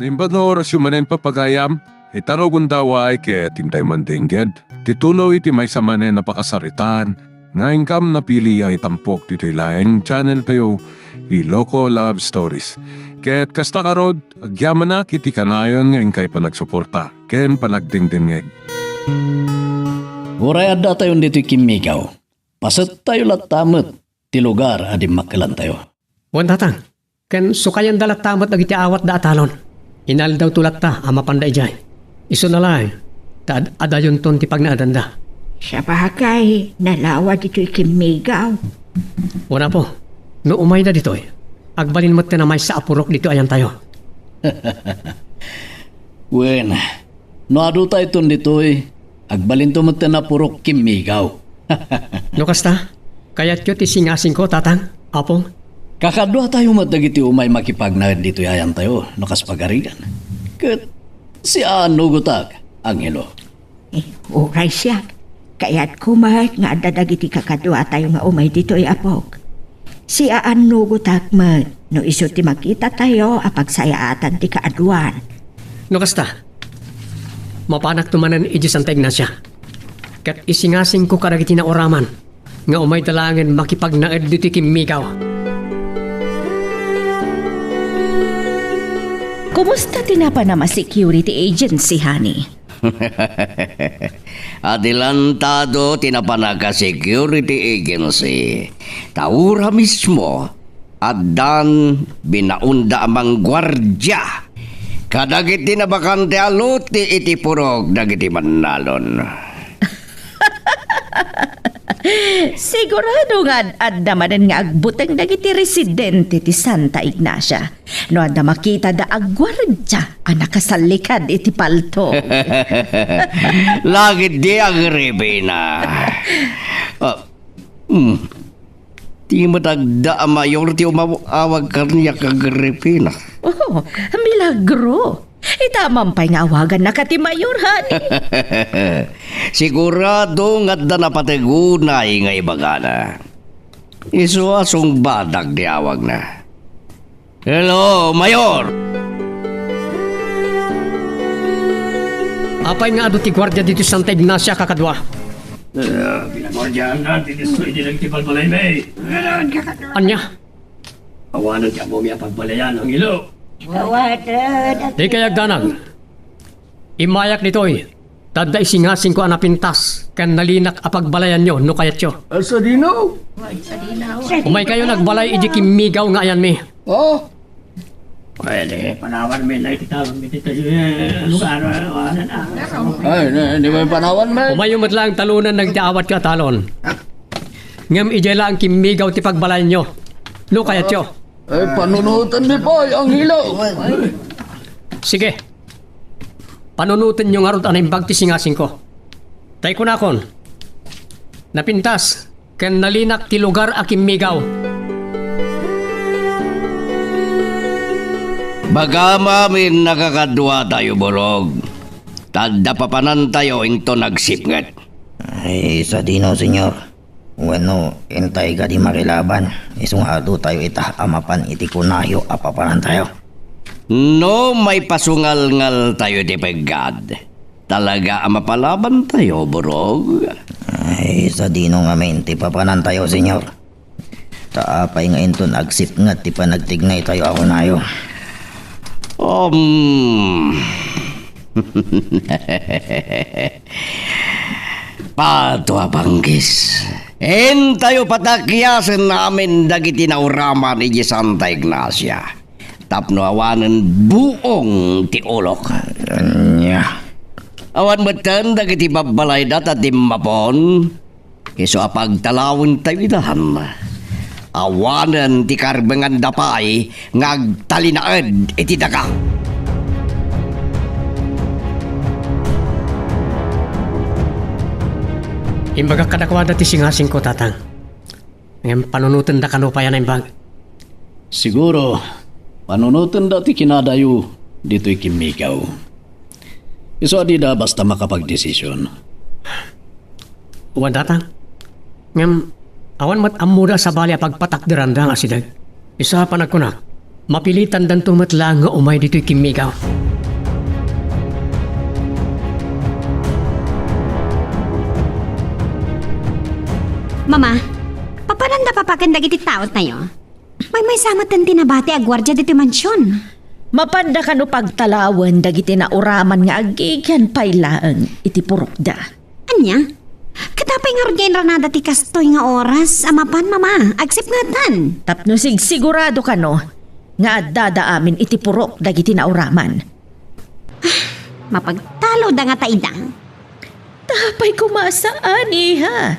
Limbano orasyon manen papagayam, itarog daway kaya tintay mandingged. Titulo iti may sa manen napakasaritan, nga ingkam napili ay tampok dito laing channel kayo, Iloko Love Stories. Kaya't kasta karod, agyaman na kiti kanayon ngayon kay panagsuporta, ken panagdingdingeg. Uray adda tayo dito kimigaw. Pasat tayo latamot, ti lugar adim makalan tayo. Wan tatang, ken sukayan dalat tamat nagiti awat da atalon. Inal daw tulat ta, ama panday jay. Iso na lang, adayon ton ti pagnaadanda. Sa bagay, nalawa dito ikimigaw. Wala po, no umay na dito agbalin mo't na may sa apurok dito ayan tayo. Wen, no adu tayo ton dito agbalin to mo na purok kimigaw. No kasta, kaya't kyo ti singasing ko tatang, apong. Kakadwa tayo matagiti umay makipagnaid dito ayan tayo, nakas pagarigan. Kat si ano gutak, Angelo. Uray siya. Kaya't kumahat nga dadagiti kakadwa tayo nga umay dito apok. Si aan nugutak man, no iso ti makita tayo apagsayaatan ti kaadwan. No kasta, mapanak tumanan iji Santa Ignacia. Kat isingasing ko karagiti na oraman, nga umay talangin makipagnaid dito kimigaw. Kumusta tinapa security agency, honey? Adelantado tinapanaga security agency. Taura mismo at dan binaunda amang gwardya. Kadagiti na bakante aluti iti purog dagiti manalon. Sigurado nga adda manen nga agbuteng dagiti residente ti Santa Ignacia. No adda makita da agwardya ang nakasalikad iti palto. Lagit di agribina. Ti matagda ang mayor ti umawag karniya kagripina. Oh, milagro. Itamampay nga awagan na kati mayor, honey. Sigurado nga da napategunay nga ibagana. Isuasong badag di awag na. Hello, Mayor! Apay nga ado ti gwardya dito Santa Ignacia kakadwa. Pinagwardyahan natin ito, hindi lang tipalbalay may. Anya, Awanan niya mo miya pagbalayan ang ilo. di kayag danag. Imayak nito'y, tadda isingasing ko anapintas, kan nalinak apagbalayan nyo, no kayat nyo. Asa dino? Umay kayo nagbalay iji kimigaw nga ayan mi. Oh? Pwede, panawan may naititawag may tita lugar. Ay, hindi mo yung panawan, man. Umayo mo't lang talunan nagdaawat ka talon. Ngam ije lang kimigaw ti pagbalayan nyo, no kayat nyo. Ay, panunutan ni Boy, ang hilaw. Sige. Panunutin nyo nga ron anay bagti singasing ko. Tay ko na kon. Napintas. Ken nalinak ti lugar aking migaw. Baga mamin nakakadwa tayo borog. Tadda papanan tayo into nagsipngat. Ay, sa dino, senyor. Bueno, intay ka di makilaban. Isungado tayo ita amapan iti kunayo apapanan tayo. No, may pasungal-ngal tayo di pagad. Talaga mapalaban tayo, borog. Ay, sa dino nga menti papanan tayo, senyor. Taapay nga inton agsip nga ti panagtignay tayo ako nayo. Pato abanggis. En tayo patakyasan namin dagiti nauraman ni Santa Ignacia. Tapno awanan buong ti ulok. Nya. Awan matan dagiti babalay dat at mapon. Iso apagtalawin tayo idahan. Awanan ti karbengan dapay ngagtalinaed iti daga. Imbaga kadakwada ti singasing ko tatang. Ngam panunutin da kanupayan na imbag. Siguro, panunutan dati kinadayo dito'y kimigaw. Iso adi da basta makapagdesisyon. Uwan tatang. Ngam awan mat amuda sa bali pagpatakdiran da nga sidag. Isa pa nagkunak. Mapilitan dan tumatla nga umay dito'y kimigaw. Mama, papananda papakan dagiti taot tayo. May samat ang tinabati a gwardya diti mansyon. Mapanda ka no pagtalawan dagiti na uraman nga agigyan pailaan iti purokda. Anya? Katapay nga rin ranada ti kastoy nga oras. Amapan, mama. Agsip nga tan. Tapno sigurado ka no nga dada amin iti purok dagiti na uraman. Mapagtalo da nga taidang. Tapay kumasaan iha.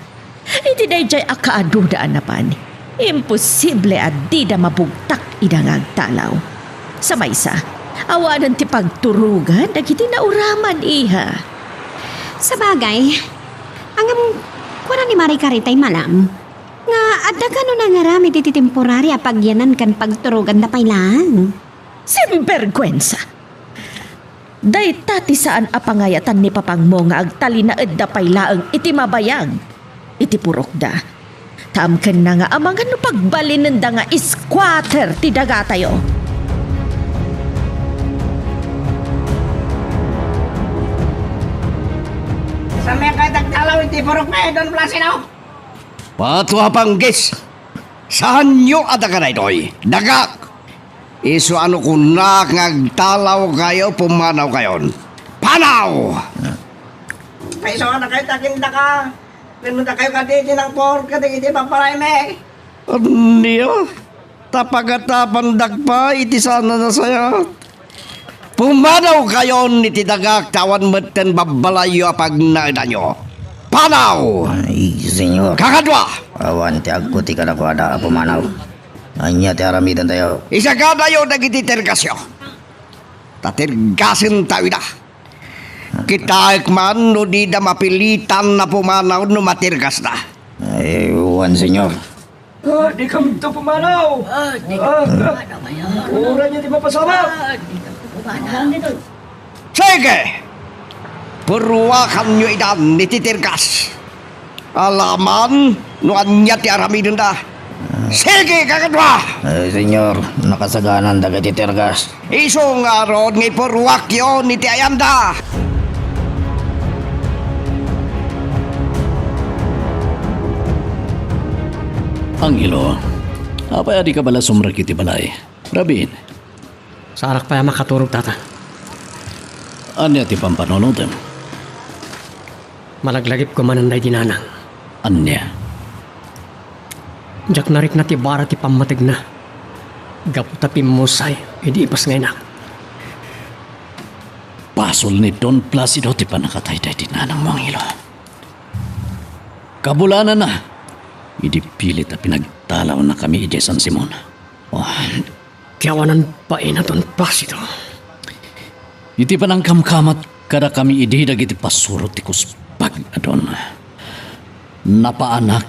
Iti dayjay akaadudaan na pan. Imposible at di da mabugtak idangag talaw. Sa maysa, awanan ti pagturugan dagiti na uraman iha. Sa bagay, angam kuna ni Mari Karitay malam. Nga adda ka no nangarami iti temporary a pagyanan kan pagturugan da pailang. Simpergwensa! Day tati saan apangayatan ni papangmo nga agtali na edda pailaang iti mabayag. Iti purokda. Tamken na nga amangan no pagbalin da nga squatter ti daga tayo. Sa may katagtalaw iti purok na Don Plasino. Patwa panggis. Saan nyo ada ka na ito'y? Dagak! Iso ano kung ngagtalaw kayo, pumanaw kayon. Panaw! Kaiso na kayo taginda ka. Pinunta kayo kaditi ng pork, kaditi paparay me. Ano? Tapagatapandag pa, iti sana na saya. Pumanaw kayon, iti dagak, tawan maten babalayo apag naida nyo. Panaw! Ay, senyor. Kakadwa! Awan ti agputi ka na ko ada pumanaw. Anya ti aramidan tayo. Isa ka tayo nagiti tergasyo. Tatirgasin tayo na. Kita man no di da mapilitan na pumanaw no matirgas na. Ay, uwan senyor. Di kami ito pumanaw. Ura niyo di mapasama. Sige! Purwakan nyo idan ni titirgas. Alaman no anya ti aramidon da. Sige kakadwa! Ay, senyor, nakasaganan dagiti tergas. Iso nga ron ngay purwak yun ni ti ayanda. Angelo, apay adi ka bala sumrak iti balay. Rabin, Sarak pa makaturog tata. anya ti pampanunutem? Malaglagip ko mananday dinanang. Anya? Jak narik na ti bara ti pamatig na. Gaputa pimusay, hindi ipas ngay na. Pasol ni Don Placido ti panakatay-tay ti nanang mo, Angelo. Kabulanan na. Hindi pilit na pinagtalaw na kami iti San Simon. Oh, Kiyawanan pa ina Don Placido. iti panang kamkamat kada kami ididag iti pasurot ti kuspag adon. Napaanak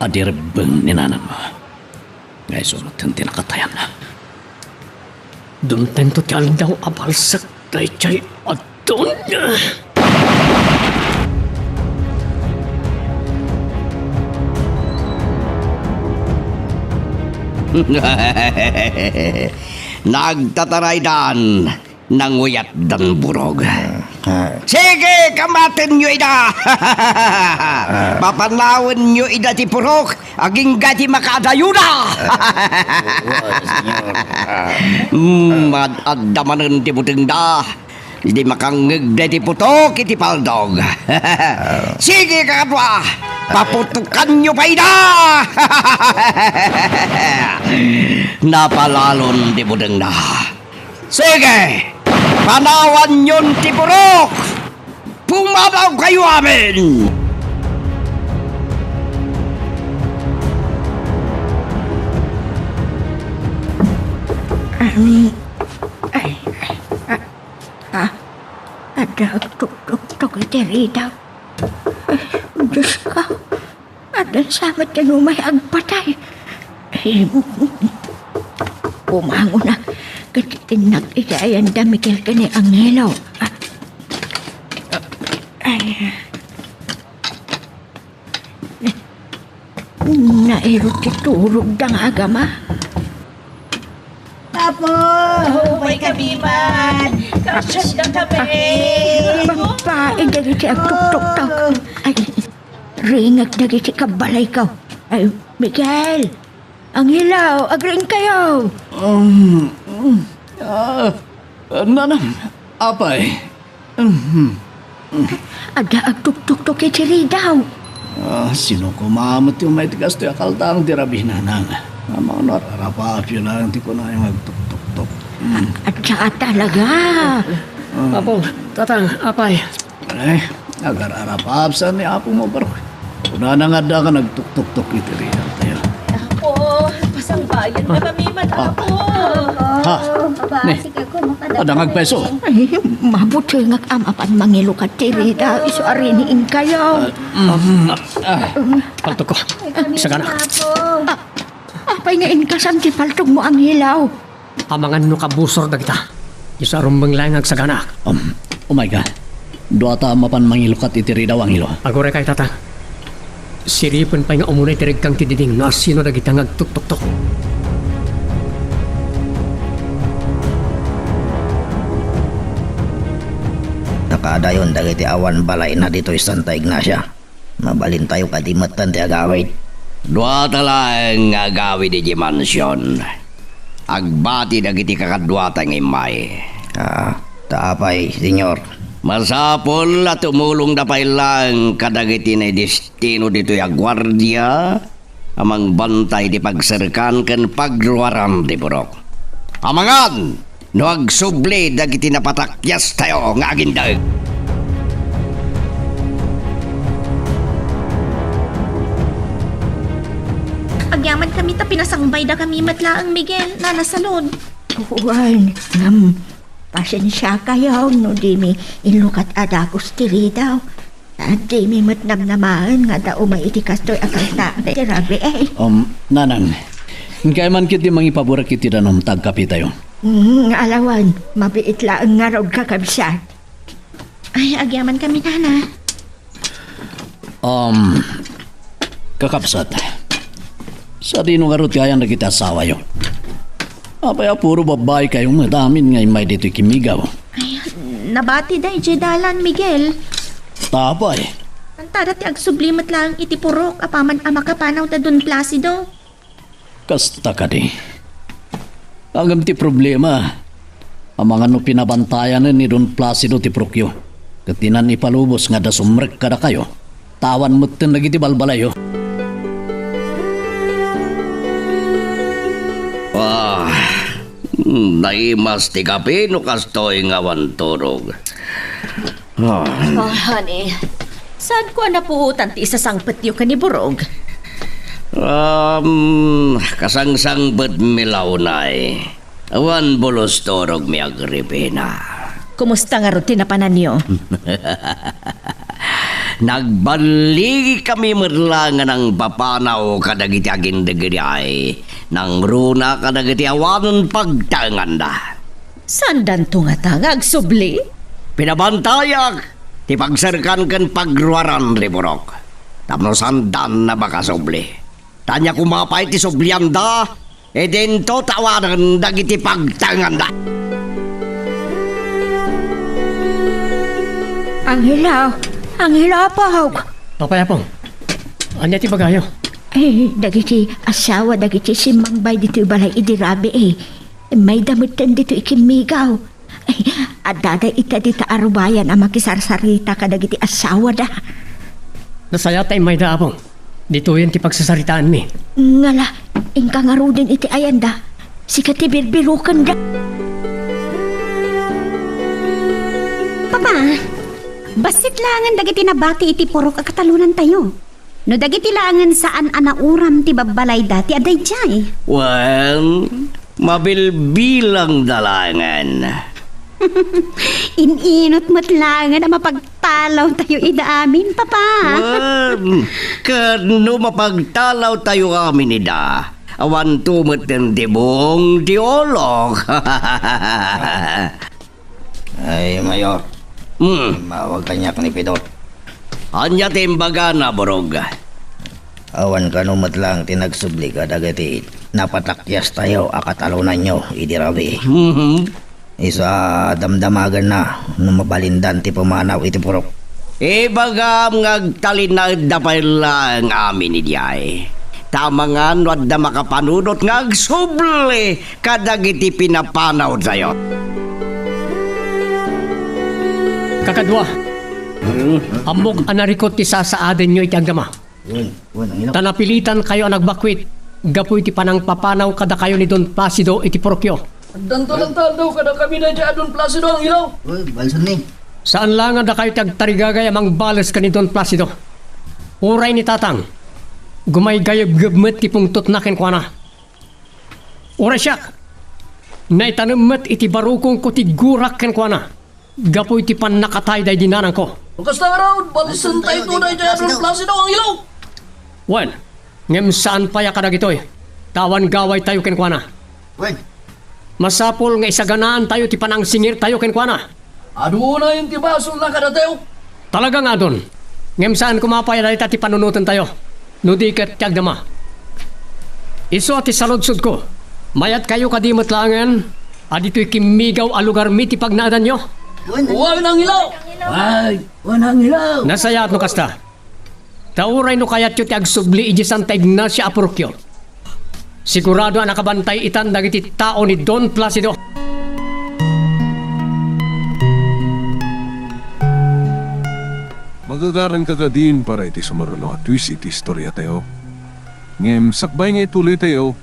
adirebeng ni nanan mo. Ngay surot yung tinakatayan na. Dun tento ti aldaw abalsak day chay adon. Nagtataraydan nanguyat dan burog. Sige, kamatin nyo ida. Papanawin nyo ida ti purok, aging gati makadayuda. Madadamanan ti puting da. Hindi makangagda ti putok iti paldog. Sige, kakadwa. Paputukan nyo pa ida. Napalalon ti puting da. Sige! Panawan yun ti purok! Pumanaw kayo amin! Ada tuk-tuk iti ritaw. Diyos ka, ada samat ka numay agpatay. Pumango na, katitinag itayan damikil ka ni Angelo. Nairo ti turog dang agama. Apo, may kami man. Kasyos na kami. Babae, dagiti ang tuk-tuk-tuk. Ay, ringag dagiti kabalay ka. Ay, Miguel, ang hilaw, agring kayo. Nanang, apay. Ada ang tuk-tuk-tuk itiri daw. Sino kumamot yung may tigas to akaltang tirabi nanang. Mga nararapap yun lang, di ko na yung magtuk-tuk-tuk. At saka talaga. Apong, tatang, apay. Ay, nagararapap saan ni apo mo bro. Una na nga da ka nagtuk-tuk-tuk itiri tayo. Ako, pasang bayan na kami matako. Ha? Ne, ada ngagpeso. Ay, mabuti nga amapan mangilukat tiri daw. Iso ariniin kayo. Palto ko. Isa ka na. Apay nga inkasan ti paltog mo ang hilaw. Amangan no kabusor da kita. Isa rumbang langag sa ganak. Oh my God. Duata mapan mangilukat itiri daw ang ilo. Agore kay tatang. Siripon pa nga umunay tirig kang tididing na sino na kita ngagtuk-tuk-tuk. Nakadayon dagiti awan balay na dito Santa Ignacia. Mabalin tayo kadimatan ti agawid. Dua talang agawid di mansyon. Agbati dagiti kakadwata ng imay. Taapay, senyor. Masapol at tumulong na pa ilang kadagiti na destino dito yung gwardiya. Amang bantay di pagserkan ken pagluaran di burok. Amangan! No agsubli dagiti napatakyas tayo nga agindag. Agyaman kami ta pinasangbay da kami matlaang Miguel na nasalod. Uwan, pasensya kayo no di mi ilukat adagos tiri daw. At di mi matnamnamaan nga daw may itikastoy akalta. Tirabi eh. Nanang, kaya man kiti mangipaborak kiti danom tagkapi tayo. Alawan, mabiit lang nga raw kakabsat. Ay, agyaman kami nana. Kakapsat. Sa dino nga rutiayan na kita asawa yun. Apaya puro babae kayong madamin ngay may dito kimigaw. Ay, nabati da dalan Miguel. Tapay. Antada ti agsublimat lang iti purok apaman amakapanaw da Don Placido. Kasta ka di. Agam ti problema. Ang mga no pinabantayan ni Don Placido ti Prokyo. Katinan ipalubos nga da sumrek kada kayo. Tawan mo't lagi ti balbalayo. Naimas ti kape no kastoy nga wanturog. Oh, honey. Saan ko napuutan ti isasangpet yung kaniburog? Kasangsang bet milaw na'y. Awan bolos torog mi Agripina. Kumusta nga rutin na panan niyo? Nagbaligi kami merlangan ng papanaw kadagiti agindagiri ay nang runa kadagiti awan pagtangan da. Sandan to nga tangag subli? Pinabantayak ti pagserkan ken pagruaran riburok. Tapno sandan na baka subli. Tanya kumapay ti sublian da, dento tawanan dagiti pagtangan da. Ang hilaw po. Apay apong. Anya ti bagayo. Eh, dagiti asawa, dagiti simangbay dito balay idirabi eh. May damutan dito ikimigaw. Eh, adada ita dita arubayan ang makisarsarita ka dagiti asawa da. Nasaya tayo may da apong. Dito yun ti pagsasaritaan mi. Ngala, ingka nga rudin iti ayanda. Sikat ti birbirukan da. Papa, basit langan dagiti nabati iti purok akatalunan tayo. No dagiti langan saan anauram ti babbalay dati aday jay. Well, mabilbilang dalangan. Ininot mo't langan na mapagtalaw tayo idaamin, Papa. Kano mapagtalaw tayo kami nida. Awan tumot ng dibong diolog. Ay, Mayor. Mawag kanyak ni Pidot. Anya timbaga na borog. Awan ka numat lang tinagsubli ka dagati napatakyas tayo akatalunan nyo, idirabi. Mhm. Isa damdamagan na nung mabalindan ti pumanaw iti purok. Bagam ngagtalinag da pa lang amin ni Diyay. Tama nga no at da makapanunot ngagsuble kadagiti pinapanaw sa'yo. Kakadwa, amok anarikot ti sasaaden nyo iti agdama. Tanapilitan kayo ang nagbakwit. Gapoy ti panang papanaw kada kayo ni Don Placido iti Porokyo. Dantal daw kada kami na dyan Don Placido ang ilaw. Balsan ni. Saan lang da kayo tagtarigagay amang balas ka ni Don Placido? Uray ni Tatang. Gumay gayab-gabmet ti pungtot na kenkwa na. Uray siya. Naitanamet iti barukong ko ti gurak kenkwa na. Gapoy ti pan nakatay day dinanang ko. Bukas na araw, balsan tayo tunay dyan Don Placido ang ilaw. Wan, ngem saan pa ya kadagitoy? Tawan gaway tayo kenkwa na. Masapol nga isaganaan tayo ti panang singir tayo kenkwa na. Ado na yung tibasol na kadatayo. Talaga nga doon. Ngem saan kumapaya dahil ti panunutan tayo. Nudikat tiyagdama. Iso ati saludsod ko. Mayat kayo kadimot langan. Adito'y kimigaw a lugar mi ti pagnaadan nyo. Huwag nang ilaw. Ay, huwag nang ilaw. Nasayat no kasta. Tauray no kayat yu ti agsubli iji Santa Ignacia a Porokyo. Sigurado ang nakabantay itan dagiti tao ni Don Placido. Magagaran ka ka din para iti sumaruno at twist iti istorya tayo. Ngem, sakbay nga ituloy tayo,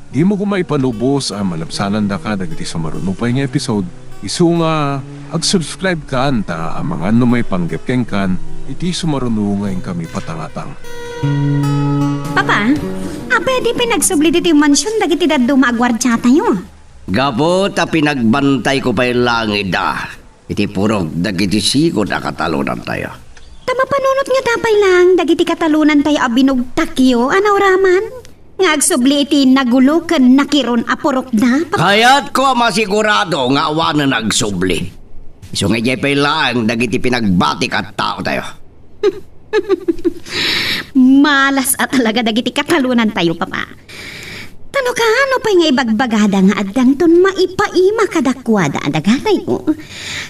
di mo kumaipanubos ang malapsanan da ka dagiti sumaruno pa nga episode. Isu nga, ag-subscribe ka anta ang mga may panggepkeng kan, iti sumaruno ngayon kami patangatang. Papa, pwede pinagsubli dito yung mansyon dagiti daddo maagwardya tayo. Gabot a pinagbantay ko pa yung langit da. Iti purok dagiti sikot akatalunan tayo. Tama panunot nga tapay lang, dagiti katalunan tayo abinog takyo, anaw raman. Nga agsubli iti nagulo ken nakiron apurok na. Kaya't ko masigurado nga awanan nagsubli. Iso nga jay pa lang dagiti pinagbatik at tao tayo. Malas at talaga dagiti katalunan tayo, Papa. Tano ka, ano pa nga ibagbagada nga adang ton maipaima kadakwada adagatay mo.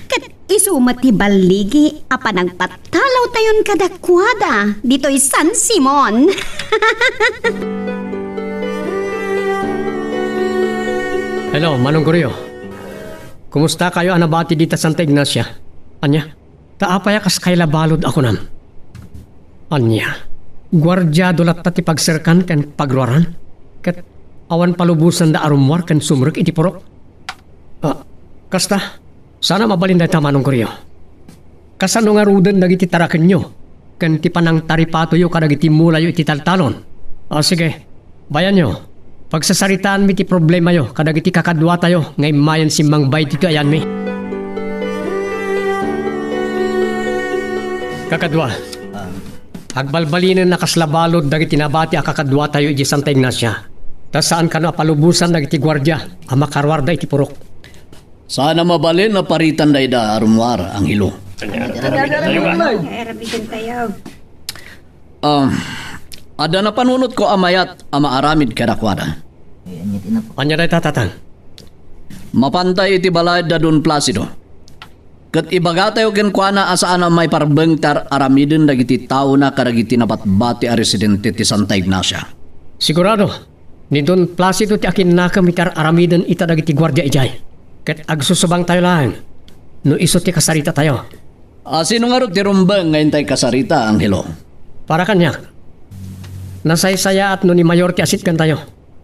Kat isumat ti baligi, apa nagpatalaw tayon kadakwada. Dito'y San Simon. Hello, Manong Goryo. Kumusta kayo anabati dita Santa Ignacia? Anya, taapaya kas kay labalod ako nan. Anya, gwardya dolat tati pagserkan kan pagluaran. Kat awan palubusan da arumwar kan sumrek iti porok. Kasta, sana mabalin da ta Manong Goryo. Kasano nga ruden dagiti taraken nyo. Kan ti panang taripato yo kadagiti mulayo iti taltalon. Sige, bayan nyo. Pagsasaritaan mi ti problema yo, kadagiti kakadwa tayo, ngay mayan simbang bay dito ayan mi. Kakadwa, agbalbalinin na kaslabalod dagiti nabati a kakadwa tayo iti Santa Ignacia. Ta saan ka na palubusan dagiti gwardya, a makarwarda iti purok. Sana mabalin na paritan day da arumwar ang hilo. Ada na panunot ko amayat ama aramid kadakwada. Anya day tatatang? Mapantay iti balay da Don Placido. Kat ibaga tayo kenkwana asaan na may parbengtar aramidin dagiti tao na kadagiti napatbati a residente ti Santa Ignacia. Sigurado, ni Don Placido ti akin nakamitar aramidin ita dagiti gwardya ijay. Kat agsusubang tayo lang, no iso ti kasarita tayo. Sino nga ro ti rumbang ngayon tayo kasarita ang hilo? Para kanya, nasaysaya at no ni Mayor ti asit kan tayo.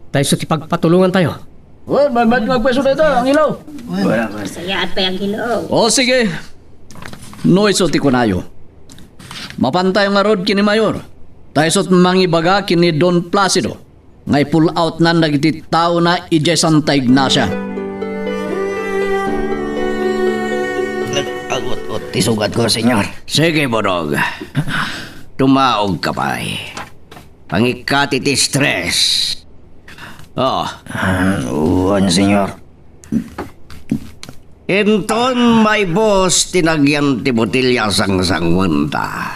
Tayo so ti pagpatulungan tayo. Well, ba't magpwesto na ito ang ilaw? Saya at pa yung hilo. O sige, no iso ti kunayo. Mapantay nga rod kini Mayor. Tayo so mangibaga kini Don Placido. Ngay pull out na nagiti tao na ijay Santa Ignacia. Agot-ot isugat ko, senyor. Sige, Borog. Tumaog ka pa eh. Pangikat iti stress. Uwan, senyor. Inton may boss tinagyan ti botilya sang-sangunta.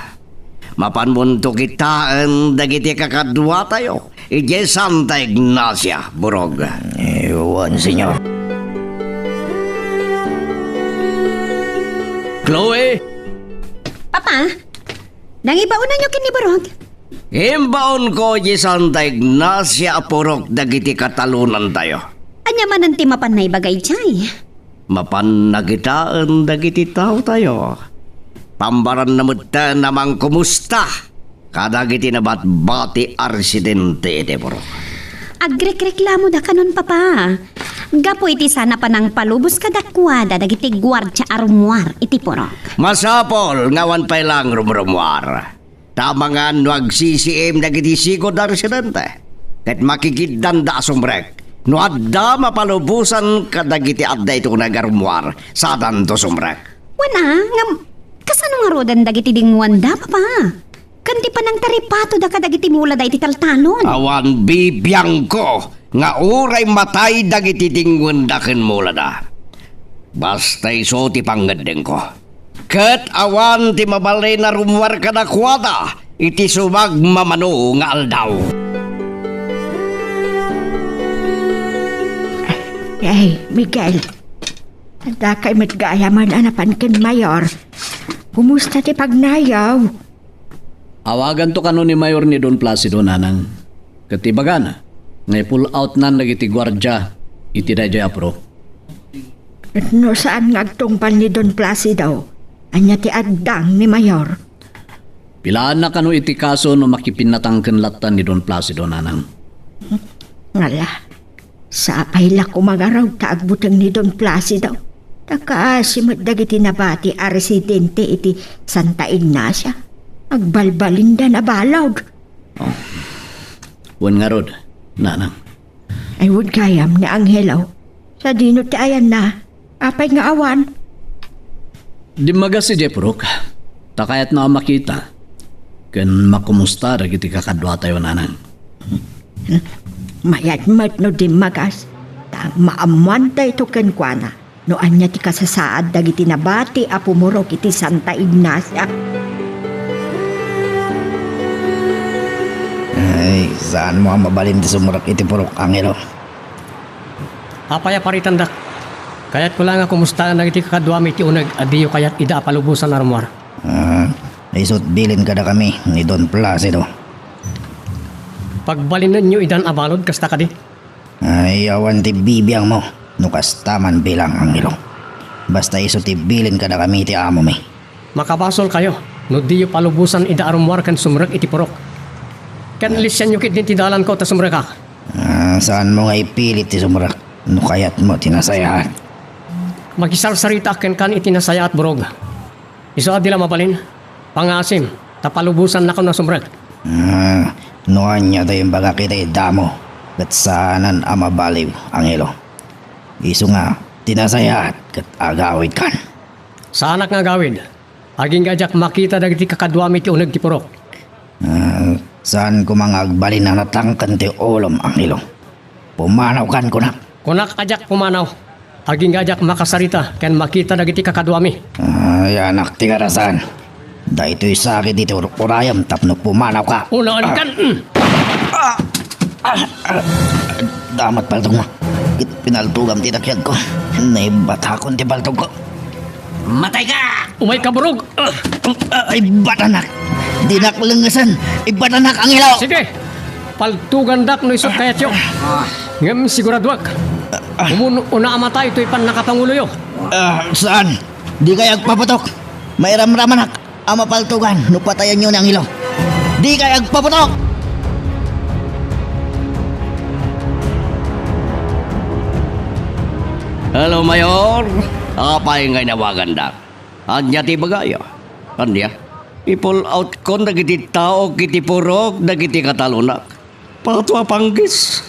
Mapanmunto kitaan dagiti kakadwa tayo. iti Santa Ignacia, Burog. Ewan, senyor. Chloe! Papa, nangibaunan niyo kini Borog? Imbaon ko iti Santa Ignacia, Burog, dagiti katalunan tayo. Anya man ang timapan na ibagay jay. Mapannagitaan dagiti tao tayo. Pambaran na mutta namang kumusta. Kadagiti na batbati arsidente iti Burog. Agrek-reklamo da kanon papa. Gapo iti sana pa ng palubos kadakwada dagiti gwardya arumwar iti Borog. Masapol ngawan pa lang rumrumwar. Tamangan wag CCM dagiti sikod arsidente. Ket makikiddan da sumrek. No adda mapalubusan kadagiti adda ito nagarumwar sa danto sumrek. Wana, nga kasano nga rodan dagiti dingwan da papa? Kanti pa ng taripato da kadagiti mula da iti taltalon. Awan bibiyang ko nga uray matay dagiti tingwendaken mula da. Basta iso ti panggedeng ko. Ket awan ti mabalay na rumwar kadakwada iti sumag mamano nga aldaw. Ay, Miguel. Anda kay matgaya man anapan ken mayor. Kumusta ti pagnayaw? Awagan to kano ni Mayor ni Don Placido nanang. Katibaga na, ngay pull out na nagiti gwardya, iti dayjay apro. At no saan ngagtungpan ni Don Placido? Anya ti addang ni mayor. Pilaan na kano iti kaso no makipinatangken latan ni Don Placido nanang. Ngala, sa apay la kumagaraw taagbutang ni Don Placido. Takaasimot dagiti nabati a residente iti Santa Ignacia. Agbalbalinda na balog. Wan nga rod, nanang. Ay would kayam ni Angelo. Sa dino ti ayan na. Apay nga awan. Di maga si Jeprok, takayat na makita. Ken makumusta dagiti kakadwa tayo nanang. Mayat-mat no di magas. Maamuan da ito kenkwana. No anya ti kasasaad dagiti nabati a pumurok iti Santa Ignacia. Ay, saan mo ang mabalin ti sumurak iti Purok, Angelo? Apaya paritan dak. Kaya't ko lang nga kumusta na iti kakadwami iti unag adiyo kayat ida palubusan arumwar. Isot bilin kada kami ni Don Placido. Pagbalinan nyo idan abalod kasta ka di. Ay, awan ti bibiyang mo. Nukas taman bilang, Angelo. Basta isot ti bilin kada kami ti amo mi. Makabasol kayo. No diyo palubusan ida arumwar kan sumrek iti Purok. Kan lisyan nyo kit din tidalan ko ta sumrek ka. Saan mo nga ipilit ti sumurak? No kayat mo tinasayahan. Magisarsarita ken kan itinasaya at Borog. Iso adila mabalin. Pangasim. Tapalubusan na ko na sumrek. Noan niya tayo yung baga kita idamo. Kat saanan amabaliw, Angelo. Iso nga, tinasayahan kat agawid kan. Saanak nga gawid. Aging gajak makita dagiti kakadwami ti uneg ti Purok. Saan ko mga agbalin na natangkan ti olom, Angelo? Pumanaw kan ko na. Kunak ajak pumanaw. Aging gajak makasarita ken makita dagiti kakadwami. Ay, anak ti karasan. Da ito'y sakit dito urayam tapno pumanaw ka. Unaan kan! Damat paltog mo. Pinaltugam ti takyag ko. Naibatakon ti paltog ko. Matay ka! Umay ka, Borog! Ay, batanak! Dinaklangasan! Ay, batanak, Angelo! Sige! Paltugan dak no isot kayat yo. Ngem siguradwak. Una amatay ito'y pan nakapangulo yo. Saan? Di kaya agpaputok. May ramramanak. Ama paltugan. Nupatayan nyo ng Angelo. Di kaya agpaputok! Hello, Mayor. Apay ngay nawagan dak. Anya ti bagaya. Anya? I-pull out ko dagiti tao kiti Purok dagiti katalunak. Patwa panggis.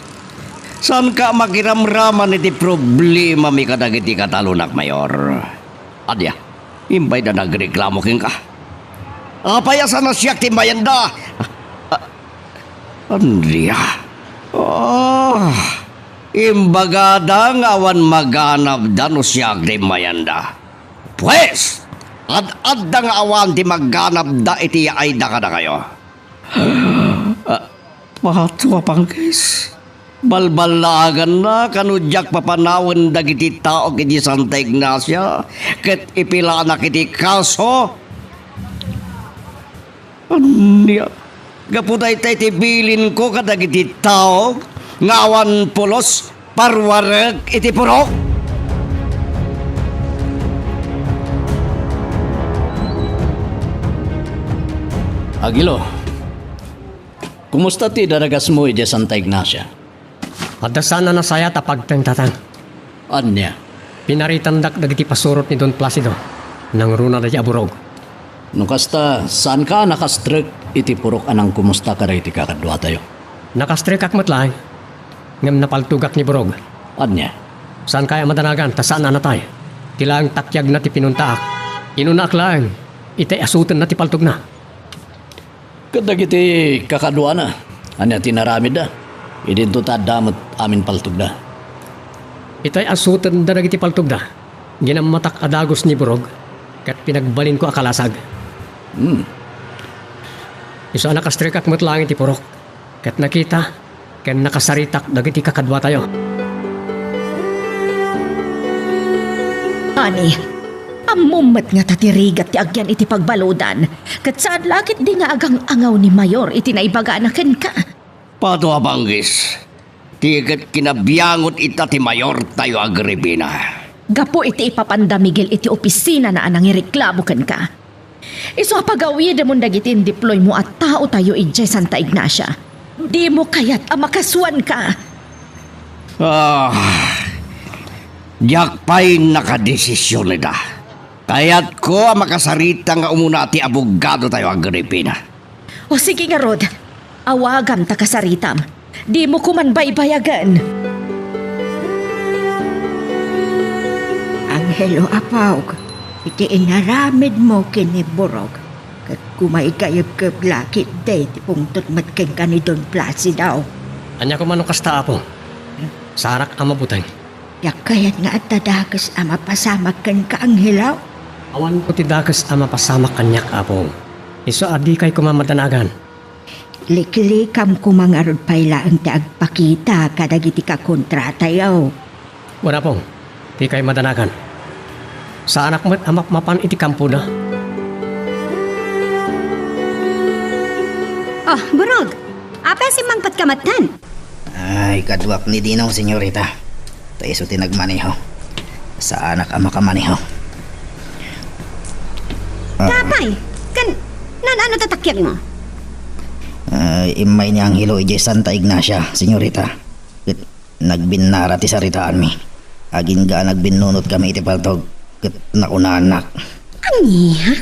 San ka makiramraman iti problema mi kadagiti katalunak, Mayor? Anya? Imbay na nagreklamo king ka. Apaya sana siyak ti mayanda. Andrea. Imbagada nga awan maganap da no siyak ti mayanda. Pues, ad-adda nga awan ti magganap da iti ay da kada kayo. Pahatwa pangkis. Balbalagan na kanudyak papanawan dagiti tao kiti Santa Ignacia ket ipila na kiti kaso. Anya, gaputay tay tibilin ko kadagiti tao ngawan pulos parwarag iti purok. Agilo, kumusta ti daragas mo iti Santa Ignacia? Adda sana na saya tapagtengtatan. Anya, Pinaritandak dagiti pasurot ni Don Placido. Nang runa na di aburog. no kasta saan ka nakastrek iti purok anang kumusta ka iti kakadwa tayo? Nakastrek akmat lang. Ngam napaltugak ni Burog. Anya, Saan kaya madanagan, ta saan na natay? Tilang takyag na ti pinuntaak. Inunak lang. Itay asutan na ti paltug na. kadag iti kakadwa na. Anya tinaramid da. Idinto ta damot amin paltug da. Itay asutan da nagiti paltug na. Ginamatak adagos ni Burog. Kat pinagbalin ko akalasag. Iso nakastrek akmat lang iti purok. Kat nakita. Ken nakasaritak dagiti kakadwa tayo. Ani, amumat nga tatirigat ti agyan iti pagbaludan. Kat saan lakit di nga agang angaw ni Mayor iti naibaga na ken ka. Patwa pangkis. Tigat kinabiyangot ita ti Mayor tayo Agripina. Gapo iti ipapandamigil iti opisina na anang ireklamo ken ka. Iso pagawid mo dagiti deploy mo at tao tayo iti Santa Ignacia. Di mo kayat amakaswan ka. Diyak pa'y nakadesisyon nila. Kaya't ko ang makasarita nga umuna ti abogado tayo Agripina. O sige nga Rod, awagam ta kasaritam. Di mo kuman baybayagan. Angelo Apawg, iti inaramid mo kini Burog. Kat kumay kayab kablakit day ti pungtot matkeng ka ni Don Placido. Anya ko manong kasta apo. Sarak ang mabutay. Yak kayat nga at tadakas ama pasamak kan ka Angelo. Awan ko ti dakas ang mapasamak kanyak apo. Iso adi kay kumamadanagan. Liklikam kumangarod payla ang taagpakita kadagiti ka kontrata yaw. Wala pong. Di kay madanagan. Sa anak mo't amak mapan iti kampo na. Oh, Burog. Apa si mangpat kamatan? Ay, kadwak ni Dinaw, senyorita. Tayo so tinagmaniho. Sa anak ama ka maniho. Kapay, kan ano tatakyag mo? Imay niyang hilo ije Santa Ignacia, senyorita. Nagbinara ti saritaan mi. Agin ga nagbinunot kami iti paltog. Naunanak. Anya?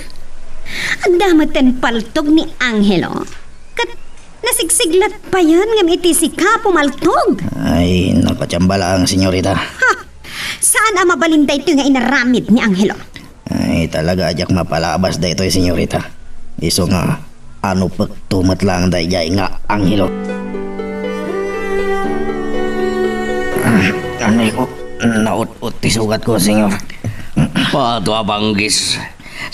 Ang damatan paltog ni Angelo. Kat nasigsiglat pa yan ngam iti si ka pumaltog. Ay, napatsambala ang senyorita. Ha! Saan ang mabalintay ito nga inaramid ni Angelo? Ay, talaga ajak mapalabas da ito, senyorita. Iso nga, ano pagtumat lang da ijay nga Angelo. Anay ko, naut-ut ti sugat ko, senyor. Patwa pangkis.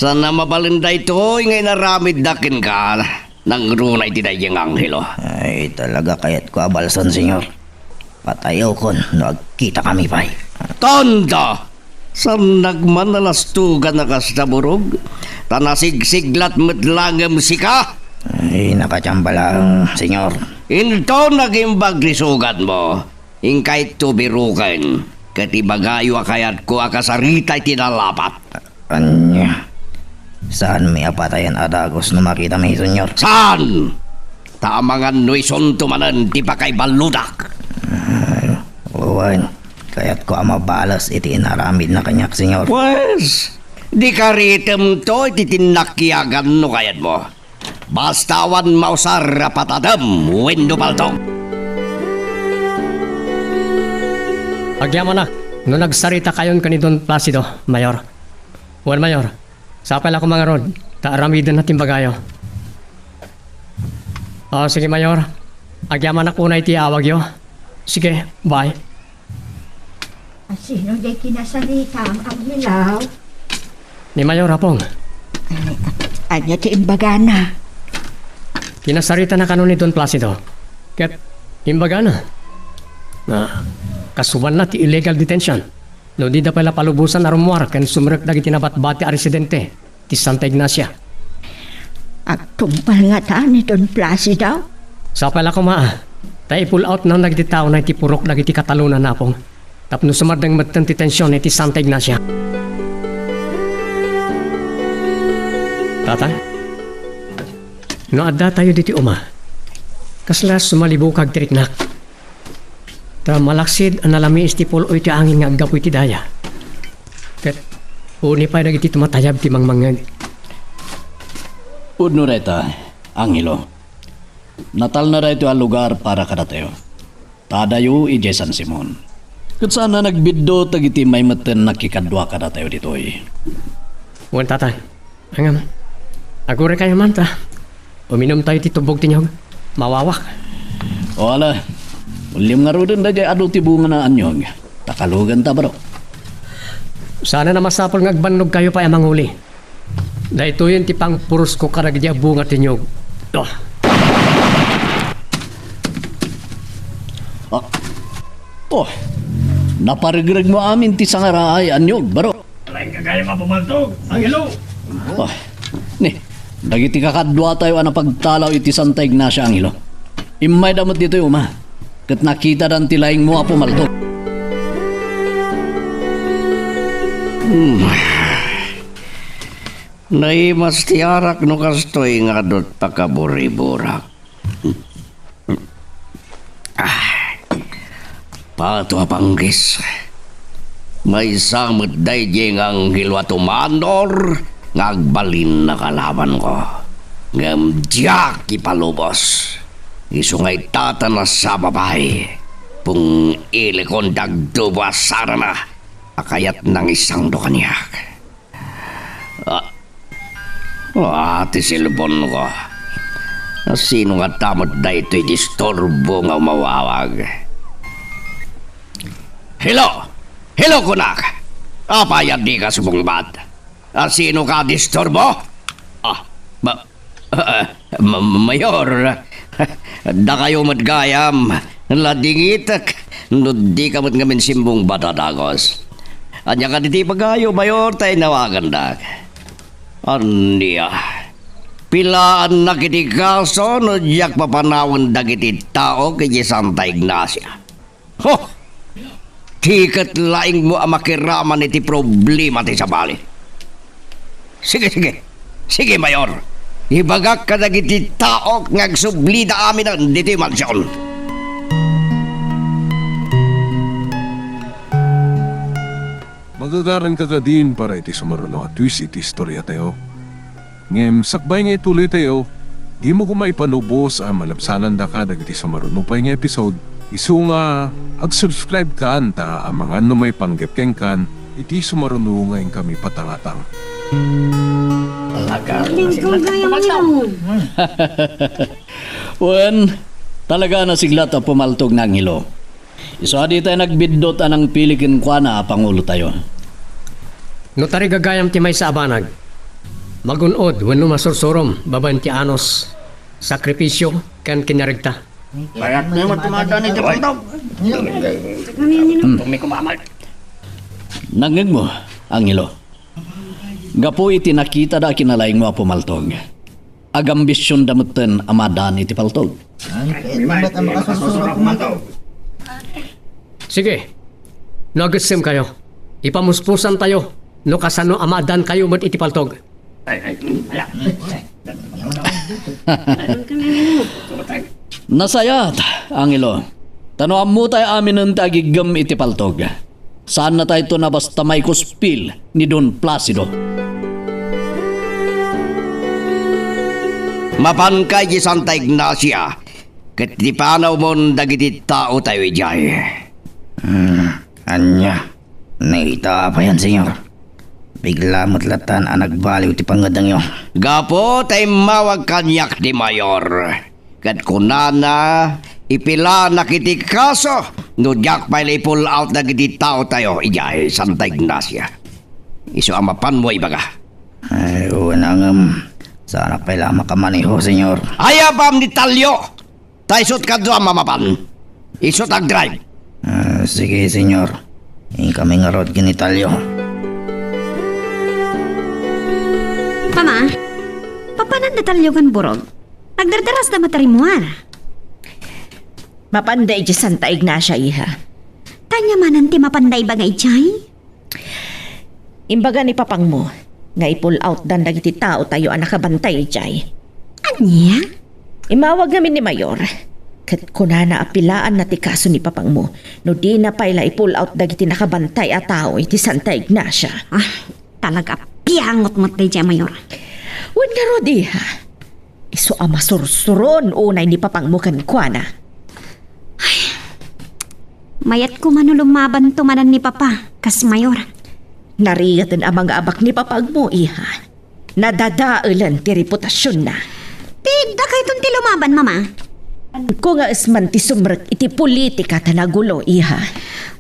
Sana mabalinday to ngay naramid dakin ka. Nang runay tinay yung Angelo. Ay, talaga kayat ko abalson, senyor. Patayaw ko, nagkita kami pa. Tonda! San nagmanalastugan na kas na Burog? Tanasigsiglat medlangem si ka? Ay, nakatsambala ang senyor. Into naging baglisugat mo. Ingkay tubirukan. Katibagayo kayat ko akasaritay tinalapat. Anya, saan may apatayan adagos na makita may senyor? Saan? Tamangan nuison tumanan di pa kay baludak. Ay, uwan. Kaya't ko ang mabalas iti inaramid na kanyak, senyor. Pues, di ka ritem to ititinakyagan no kayat mo. Bastawan mausar patadam, wendo paltong. Agyaman na. No nagsarita kayon ka ni Don Placido, Mayor. Well, Mayor. Sapal ako mga Rod. Taaramidan natin bagayo. Sige, Mayor. Agyaman ako na iti awag yo. Sige, bye. Sino di kinasarita ang Angelo? Ni Mayor Apong. Anya ti imbagana. Kinasarita na kanon ni Don Placido. Ket imbaga na kasuban na ti illegal detention. No di da pala palubusan na rumwar ken sumrek dagiti nabatbati a residente ti Santa Ignacia. Agtumpal nga ta ni Don Placido. Sa pala ko tayo pull out na dagiti tao na iti purok dagiti katalunan napong. Tapno sumardang matan ti tensyon iti Santa Ignacia. Tatay, no adda tayo diti kasla sumalibo kag tiriknak. Ta malaksid ang nalami iti pulo iti angin nga aggapo iti daya. Ket uni pa dagiti tumatayab ti mangmangag. Udno reta, Angelo. Natal na rito ang lugar para kada tayo. Tadayo ije San Simon. Kat sana nagbiddo tagiti may maten nakikadwa kada tayo dito Wan tatay, angam. Agure kayo man ta. Uminom tayo ti tubog tinyog. Mawawak. O ala, ulim nga ro din dagay ado ti bunga na anyog. Takalugan ta bro. Sana na masapol nga agbannog kayo pa amang huli. Dahito yun ti pang puros ko karagdi a bunga tinyog. Naparigreg mo amin ti sangaraay anyog bro. Alay kagaya mapumaltog. Angelo. Ni, dagiti kakadwa tayo ang pagtalaw iti Santa Ignacia Angelo. Imay damot dito kat nakita dan tilaing mo apo malto. Naimas tiarak no kastoy nga dot pakaburi-burak. Pato apanggis. May samot dayjeng ang hilwato manor ngagbalin na kalaban ko. Ngamdiyak ipalubos. Isungay tatana sa babae. Pung ilikon dagdubo asara na. Akayat ng isang dokanyak. Ati silbon ko. Sino nga tamot da ito'y disturbo nga umawawag? Hello! Hello, kunak! Apayad di ka subungbat. Sino ka disturbo? Mayor, da kayo matgayam. Ladingitak. No di ka mat ngamin simbong batadagos. Anya ka diti pagayo, Mayor, tayo nawagan dak. Andiya. Pilaan na kiti kaso no diyak papanawon dagiti tao kay Santa Ignacia. Ho! Tikat laing mo ang makiraman iti problema ti sabali. Sige. Sige, Mayor. Ibagak ka dagiti tao ngagsublida amin ang diti mansyon. Magagaran ka din para iti sumaruno at twist iti istorya tayo. Ngem, sakbay nga ituloy tayo, di mo kumaipanubos ang malabsanan da ka dagiti sumaruno pa nga episode. Isu nga, ag-subscribe ka anta ang mga may panggepkeng kan, iti sumaruno ngayon kami patangatang. Wen, talaga na sigla ta pumaltog ng hilo. Iso adi tayo nagbidot anang pilikin kwa na pangulo tayo. No tari gagayam ti may sa abanag. Magunod wenno masursurom baban ti anos. Sakripisyo kan kinarigta. Bayat na yung tumada ni Japantog. Nangig mo, Angelo. Gapo iti nakita da kinalaing mo pumaltog. Agambisyon damutan amadan iti paltog. Sige. No agasim kayo. Ipamuspusan tayo. No kasano amadan kayo mat iti paltog. Nasayat, Angelo. Tanoam mo tayo amin ng tagigam iti paltog. Saan na tayo ito na basta may kuspil ni Don Placido? Mapankay di Santa Ignacia. Kat di panaw mo dagiti tao tayo ijay. Anya, naita pa yan, senyor. Bigla matlatan ang nagbaliw ti pangadang yun. Gapo tayo mawag kanyak di Mayor. Kat kunana, ipila nakiti kaso. No diak pa pull out dagiti tao tayo ijay Santa Ignacia. Iso amapan mo ibaga. Ay, unang sana pala makamaneho, senyor. Ayabam ni Talyo! Taysot ka doon, mamapan. Isot ang drive. Sige, senyor. Kami nga rod ginitalyo. Mama, papanan natalyogan burog. Nagdardaras na matarimuar. Mapanday di Santa Ignacia, iha. Tanya manan ti mapanday ba nga ichay? Imbaga ni papang mo, nga i-pull out dan dagiti tao tayo ang nakabantay, ijay. Anya? Imawag namin ni Mayor. Kat kunana apilaan na ti kaso ni papang mo, no di na payla i-pull out dagiti nakabantay a tao iti Santa Ignacia. Talaga piangot mo tayo dyan, Mayor. Wan nga ro di ha. Iso ama sursuron unay ni papang mo kankwana. Mayat ko man lumaban tumanan ni Papa, kas Mayor. Nariyatan ang mga abak ni papang mo, iha. Nadadailan ti reputasyon na. Tida kayo ti lumaban, Mama. Ko nga isman ti sumrek iti politika tanagulo, iha.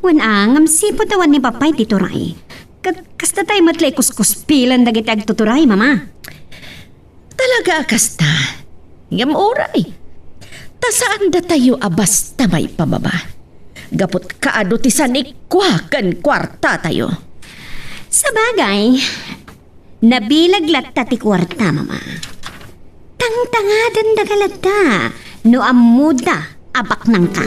Wan angam sipot awan ni Papa iti turay. Kasta tayo matlay kuskuspilan dagiti agtuturay, Mama. Talaga kasta. Ngam oray. Ta saan da tayo abas tamay pamaba? Gapot kaado ti sanikwa kan kwarta tayo. Sa bagay, nabilaglat ta ti kwarta, Mama. Tangtangadan dagalata, no amuda abak nang ka.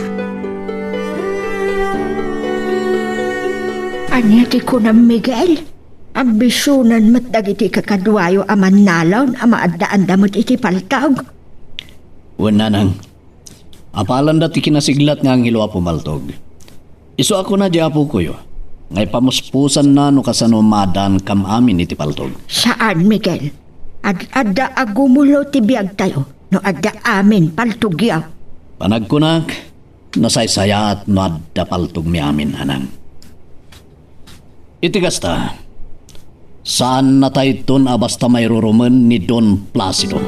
Anya ti ko na Miguel. Ambisyonan mat dagiti kakadwayo aman nalaw ama addaan damot iti paltag. Wala nang. Apalan dati kinasiglat nga ang hilwa pumaltog. Iso ako na di apo ko yo. Ngay pamuspusan na no kasano madan kam amin iti paltog. Saan, Miguel? Adda agumulo ti biyag tayo. No adda amin paltugyaw. Panagkunag, nasaysaya at no adda paltog mi amin, anang. Iti kasta, saan na tayo ton abasta may ruruman ni Don Placido?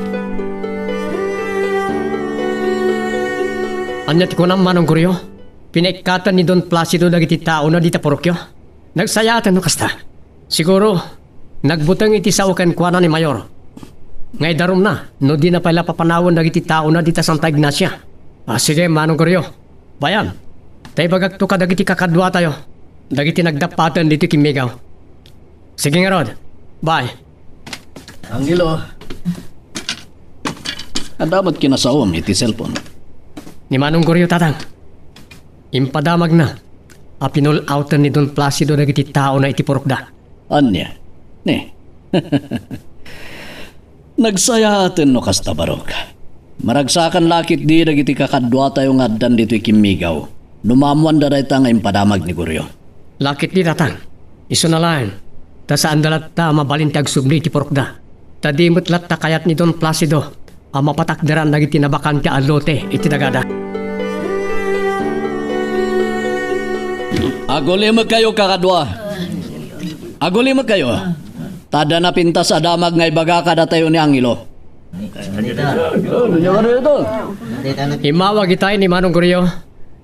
Anyat ko naman Manong Goryo. Pinaikatan ni Don Placido dagiti tao na dita porokyo. Nagsayatan no kasta. Siguro, nagbutang iti sa ukan kwa na ni Mayor. Ngay darom na, no di na pala papanawon dagiti tao na dita Santa Ignacia. Sige Manong Goryo. Bayan, tayo bagagto ka dagiti kakadwa tayo. Dagiti nagdapatan dito kimigaw. Sige nga Rod. Bye. Angelo. Dapat kinasawam iti cellphone. Ni Manong Goryo tatang. Impadamag na. Apinol outan ni Don Placido dagiti tao na iti porokda. Anya? Ne. Nagsayaten no kasta barok. Maragsakan lakit di dagiti kakadwa tayo nga addan dito ikimigaw. Numamuan da dayta nga impadamag ni Goryo. Lakit di tatang. Iso na lang. Ta saan dalat ta mabalintag subli iti porokda. Ta di mutlat ta kayat ni Don Placido. Ang mapatakdaran dagiti nabakan ti alote iti dagada. Agulimag kayo kakadwa. Agulimag kayo. Tada na pinta sa damag nga ibaga kada tayo ni Angelo. Imawag itay ni Manong Goryo.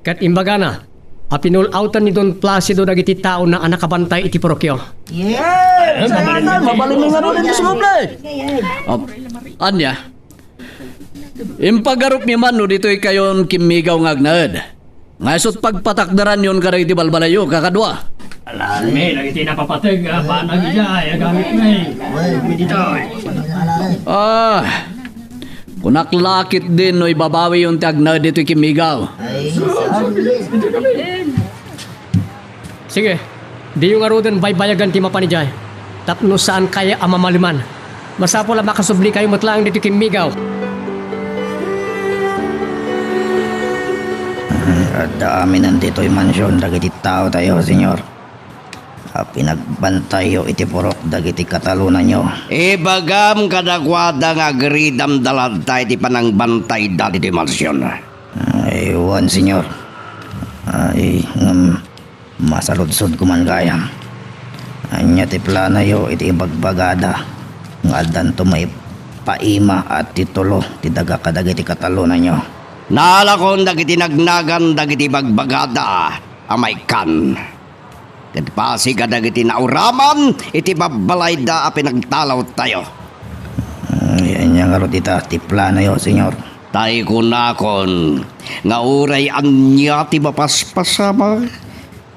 Kat imbaga na. Apinul outan ni Don Placido dagiti tao na anakabantay iti porokyo. Mabaling nga rin sa mablay. Anya? Impagarup ni Mano dito'y kayon kimigaw ng agnaed. Ngayon pagpatakdaran yun karay di balbalayo, kakadwa. Alami, lagi tinapapatag, panag iya, gamit ngay. Kunaklakit din no ibabawi yung agnaed dito'y kimigaw. Sige, di yung arudan baybayagan ti mapanijay. Tapno saan kaya amamaliman. Masapo lang makasubli kayo matlang dito kimigaw. Dami nandito'y mansyon dagiti tao tayo, senyor. Pinagbantay yo iti porok dagiti katalunan nyo. Ibagam kadakwada nga gridam dalad tayo ti panangbantay dati ti mansyon. Ewan, senyor. Masaludsod ko man kaya. Anya ti plana yo iti ibagbagada. Nga dan to may paima at titulo ti daga kadagiti katalunan nyo. Naalakon dagiti nagnagan dagiti bagbagada amay kan. Ket pasi kadagiti nauraman iti babalay da a pinagtalaw tayo. Yan nga ro tita ti plana yo, senyor. Tay ko nakon, nga uray anya ti mapaspasama.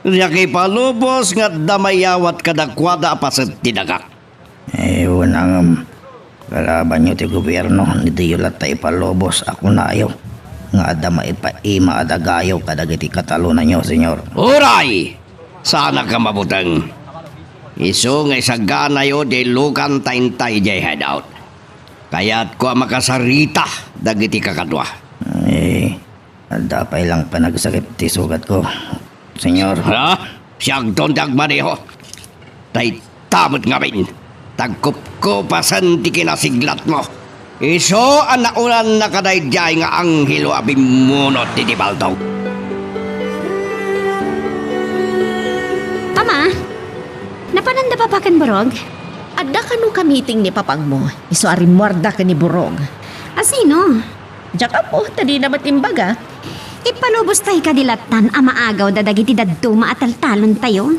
Riya kay palubos nga damayawat kadakwada pasat tinagak. Unang kalaban nyo ti gobyerno, hindi yulat tayo palobos. Ako na ayaw. Nga ada maipaima adagayaw kadagiti katalunan nyo, senyor. Uray! Sana ka mabutang. Iso nga isagana yo di lukan taintay jay headout. Kaya't ko makasarita dagiti kakadwa. Dapay lang panagsakit ti sugat ko, senyor. Ha? Siyang tondag maneho. Tay tamot ngamin. Tagkup-kupasan ti kinasiglat mo. Iso ang naulan na kadayjay nga anghelo abimunot ti Tibaltong. Ama, napananda pa pa kan Borog? Adda ka no ka-meeting ni papang mo. Iso arin muarda ka ni Burong. Asino? Diyak po, tadi na matimbaga. Ipalubos tayo kadilatan ama agaw dadagiti dadto maataltalon tayo.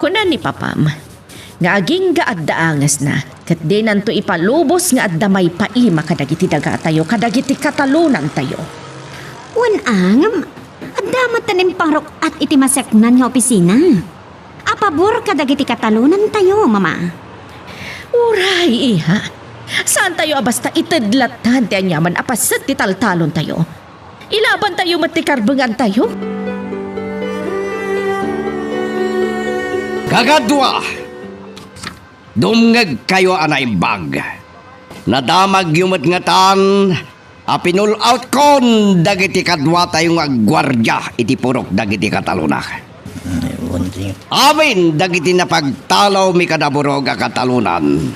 Kuna ni papam. Nga aging gaaddaangas na. Kat di nanto ipalubos nga adda may paima kadagiti daga tayo, kadagiti katalunan tayo. Wanang, adamat tanim pangrok at itimaseknan nga opisina. Apabor kadagiti katalunan tayo, mama. Uray, iha. Saan tayo basta itadlatan ti anyaman apasat ti taltalon tayo? Ilaban tayo matikarbungan tayo? Kagadwa! Dumngag kayo anay bag. Nadamag yumat nga tan, apinul out kon dagiti kadwa tayong agwardya iti purok dagiti katalunak. Amin dagiti napagtalaw mi kadaburog a katalunan.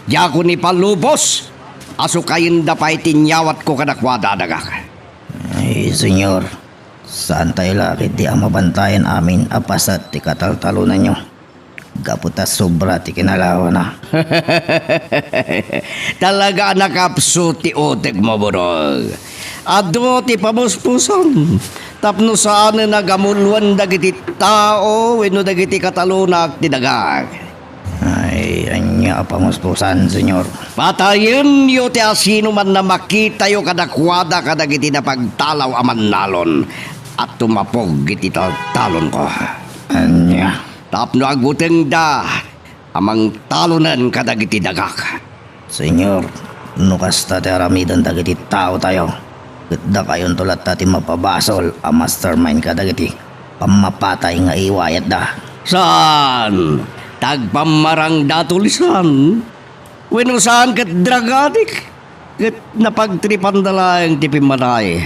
Diyako ni palubos, aso kayin da pa itinyawat ko kadakwada dagak. Senyor, saan tayo lakit di ang mabantayan amin apasat ti kataltalunan nyo? Gaputas sobra ti kinalawa na. Talaga nakapso ti otek mo, Borog. Ado ti pamuspuson. Tapno saan na nagamulwan dagiti tao, weno dagiti katalunak ti dagag. Anya pamuspusan, senyor. Patayin yo ti asino man na makita yo kadakwada kadagiti na pagtalaw aman nalon at tumapog iti talon ko. Anya. Tapno aguteng da amang talunan kadagiti dagak. Senyor, nukasta ti aramidan dagiti tao tayo. Gitda kayon tulat tati mapabasol ang mastermind kadagiti pamapatay nga iwayat da. Saan? Tagpamarang datulisan. Weno saan kat dragadik? Kat napagtripan dalayang tipimanay.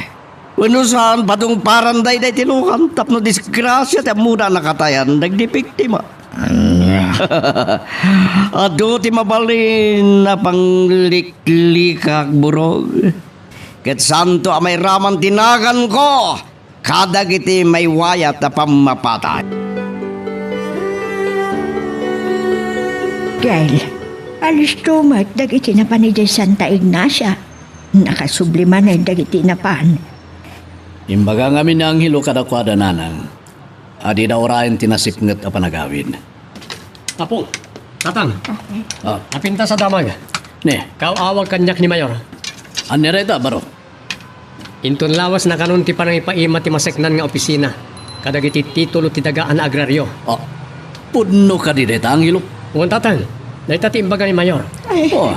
Weno saan padung paranday day tinukan. Tapno disgrasya ti muna nakatayan nagdipiktima. Anya. Ado ti mabalin na pangliklikak burog. Ket santo amay raman tinagan ko. Kadagiti may wayat na pamapatay. Gail, alis tumat dagiti na pan ni Santa Ignacia. Nakasubliman na dagiti na pan. Imbaga nga minanghilo kadakwada nanang. Adi na orayan tinasipnget a panagawin. Apong, tatang, Ah, apinta sa damag. ne, Kawawag kanyak ni Mayor. anireta baro. Inton lawas na kanon ti parang ipaima ti maseknan nga opisina. Kadagiti titulo ti dagaan agraryo. Ah, pudno ka direta ang hilo. Uwan tatang, naitati imbaga ni Mayor. Oh.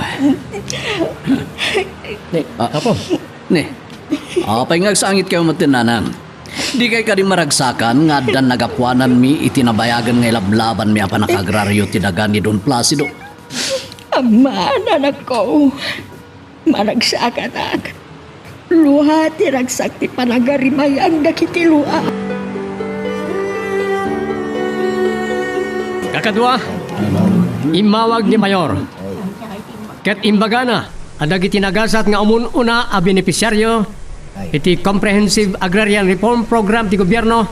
Ne, Apong, ne. Apay nga sangit kayo matinanang. Di kay ka rin maragsakan nga dan nagapwanan mi itinabayagan nga ilablaban mi apan nakagraryo tinaga ni Don Placido. Ama, anak ko. Maragsakan ak. Luha ti ragsak ti panagarimayang dagiti luha. kakadwa, imawag ni Mayor. Ket imbaga na, adag itinagasat nga umununa a benepisyaryo iti Comprehensive Agrarian Reform Program ti gobyerno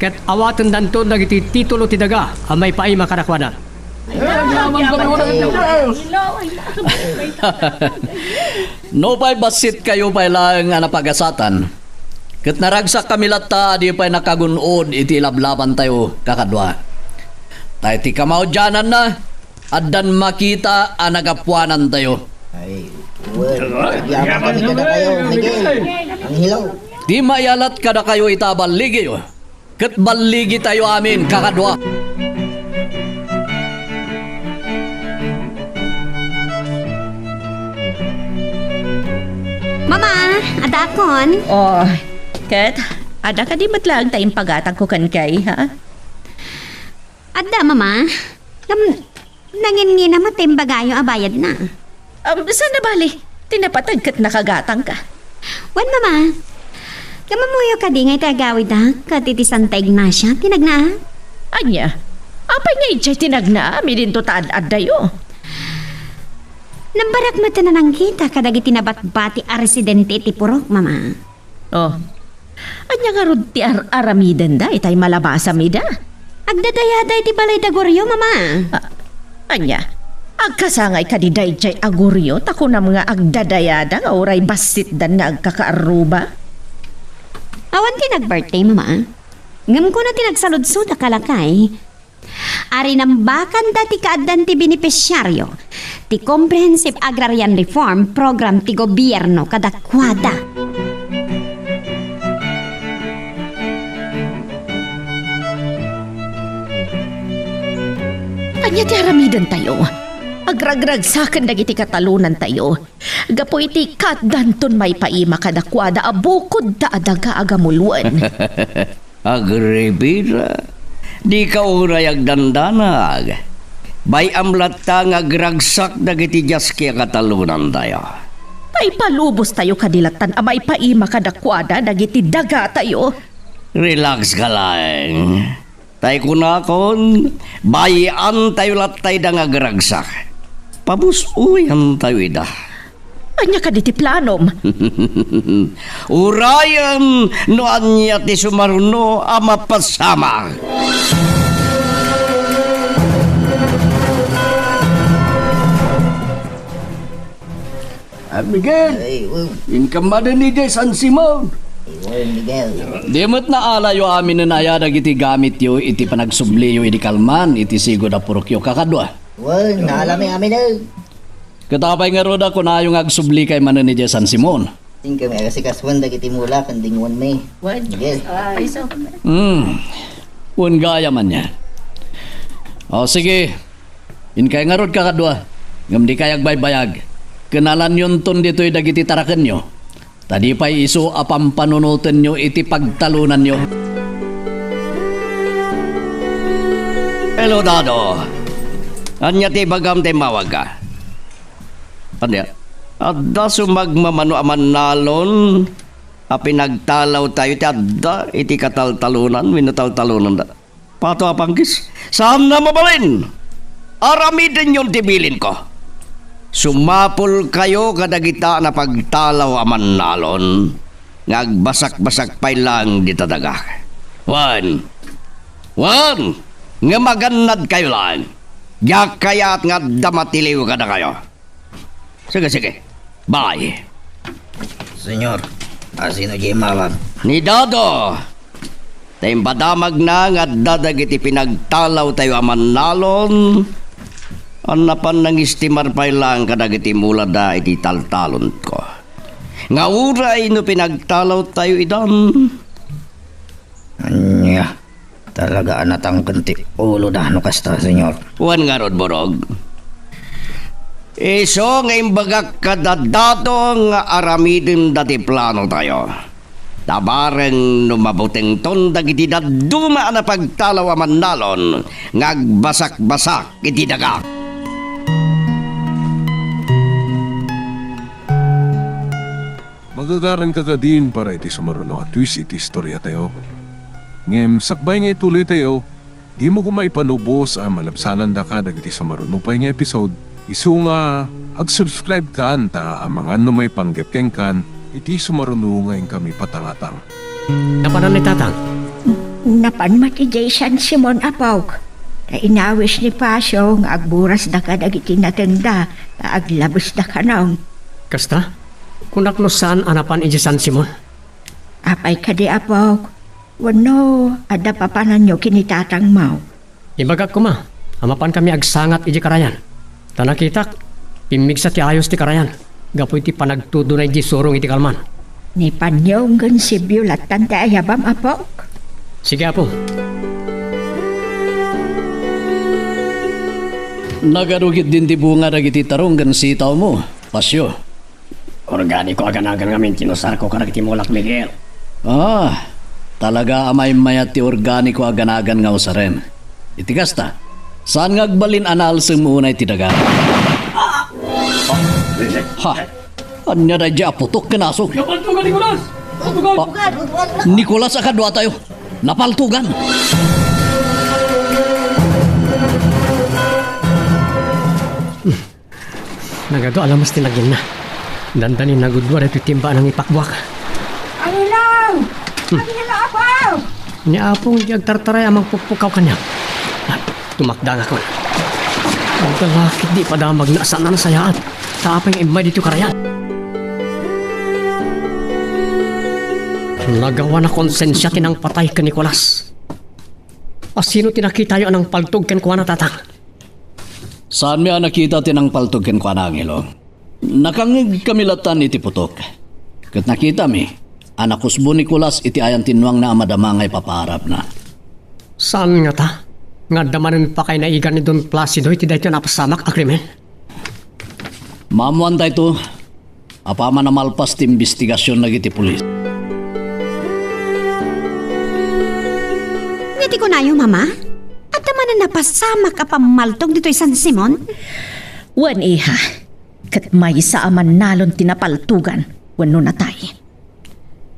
ket awaten danton dagiti titulo ti daga a may paima kadakwada. No pa'y basit kayo pa'y lang nga napagasatan. Ket naragsak kami latta di pa'y nakagunod iti lablaban tayo kakadwa. Tayo ti kamaudyanan na, addan makita ang nagapuanan tayo. Yaman ka na kayo, Miguel. Ang hilaw. Di mayalat kada kayo itabaligi yo. Kat baligi tayo amin kakadwa. Mama, adakon. Oh, Kat, ada ka di matlang tayong pagatag ko kan kay, ha? Adda, mama. Nangin na matimbagayo abayad na. Saan na bali? Tinapatag kat nakagatang ka. Wan, mama. Kamamuyo ka di ngay tagawid ha? Katiti Santa Ignacia, tinagna. Anya, apay nga itsay tinagna, midin to taad-ad dayo. Nambarak mata na nang kita kadagi tinabat-bati a residente iti Purok, mama. Oh, anya nga rod ti aramiden da, itay malabasa mida. Agdadayada iti balay dagoryo, mama. Anya, agkasangay ka di dayjay aguryo, tako na mga agdadayada nga oray basit dan nga agkakaaruba. Awan ti nag-birthday, mama. Ngam ko na tinagsaludsud akalakay. Ari ng bakan dati kaaddan ti beneficiaryo ti Comprehensive Agrarian Reform Program ti gobyerno kadakwada. Anya ti aramidan tayo. Agragragsakan dagiti katalunan tayo. Gapo iti katdanton may paima kadakwada abukod da adaga agamuluan. Agribira, di ka uray agdandanag. Bay amlata nga agragsak dagiti jaski katalunan tayo. Tay palubos tayo kadilatan amay paima kadakwada dagiti daga tayo. Relax ka lang. Tay kunakon, bayan tayo latay da nga agragsak. Pabusuyan tayo ida. Anya ka diti planom. Urayan no anya ti sumaruno ama pasama. Miguel, inkamada ni Jay San Simon. Miguel. Dimot na alayo amin na naya dagiti gamit yo iti panagsubliyo iti kalman iti sigo da Purok yo kakadwa. Well, naalami amin na. Katapay nga roda ko na yung agsubli kay manan ni San Simon. Tingka may kasi kaswan dagiti mula kandinguan may. What? Miguel. Ay, so. Un gaya man yan. O sige, in kay nga rod kakadwa. Ngam di kayag baybayag. Kenalan yun ton dito'y dagiti taraken nyo. Tadi pa'y iso apam panunutan nyo iti pagtalunan nyo. Hello, Dado. Anya ti bagam ti mawag ka. Anya? Adda sumagmamano aman nalon a pinagtalaw tayo ti adda iti kataltalunan minutaltalunan da. Pato apangkis. Saan na mabalin? Aramidin yung tibilin ko. Sumapol kayo kadagita na pagtalaw aman nalon. Ngagbasak-basak pay lang di tadaga. Wan! Nga magannad kayo lang. Yak kaya't nga damatiliw ka na kayo. Sige. Bye. Senyor, asino di mawag? Ni Dado. Tayong padamag na nga dadagiti pinagtalaw tayo aman nalon. Anapan ng istimar pa lang kadagiti mula da iti taltalon ko. Nga uray no pinagtalaw tayo idan. Anya, talaga anatang kanti ulo da no kasta, senyor. Wan nga rod borog. Iso nga imbagak kadadato nga aramidin dati plano tayo. Tabareng numabuting ton dagiti daduma na pagtalaw aman nalon. Ngagbasak-basak iti daga. Magagaran ka din para iti sumaruno at twist iti istorya tayo. Ngem, sakbay nga ituloy tayo, di mo kumaipanubos ang malabsanan da ka dagiti sumaruno pa nga episode. Isu nga, ag-subscribe ka ta ang mga may panggepkeng kan, iti sumaruno nga kami patangatang. Napanan ni Tatang. Napan mati Jason Simon apawk. Na inawis ni Pasyo nga agburas da ka dagiti natenda, ta aglabos da ka naong. Kasta? Kunak no saan anapan iji San Simon? Apay ka di apawk. Wano, ada papanan nyo kinitatang mau. Ibagak ko ma, amapan kami agsangat iji karayan. Tanakitak, pimigsa ti ayos ti karayan. Gapoy ti panagtudo na di surong iti kalman. Ni panyonggan si Violet tante ayabam apok. Sige Apong. Nagarugit din ti bunga dagiti taronggan sitaw mo, Pasyo. Organiko aganagan ngamin tinusar ko ka nagtimulak Miguel. Talaga amay mayat ti organiko aganagan nga usaren. Iti kasta, saan ngagbalin anal sa munay ti daga? Ha? Anya da dya putok kinasok. Napaltugan, Nicolas! Nicolas, akadwa tayo. Napaltugan. Nagado alamas tinagin na. Dandanin nagudwar ito timba ng ipakbwak. Ang ilaw! Ang ilaw ako! Ni Apong agtartaray amang puppukaw kanya. Tumakda nga ko. Ang kalakit di pa damag na saan na nasayaan. Taapang imay dito karayan. Nagawa na konsensya tinang patay ka Nicolas. Sino tinakita yun ang paltog ken kuha na tatang? Saan mi nakita tinang paltog ken kuha na Angelo? Nakangig kamilatan iti putok. Kat nakita mi, anak kusbo Nicolas iti ayan tinuang na amadama ngay papaharap na. Saan nga ta? Nga damanin pa kay naigan ni Don Placido iti dahito napasamak agreement? Mamuan tayo to. Apama na malpas ti investigasyon na iti pulis. Ngiti ko na yung mama? At naman na napasamak ka pamaltog dito San Simon? Wan iha, kat may sa aman nalon tinapaltugan, wano na tayo.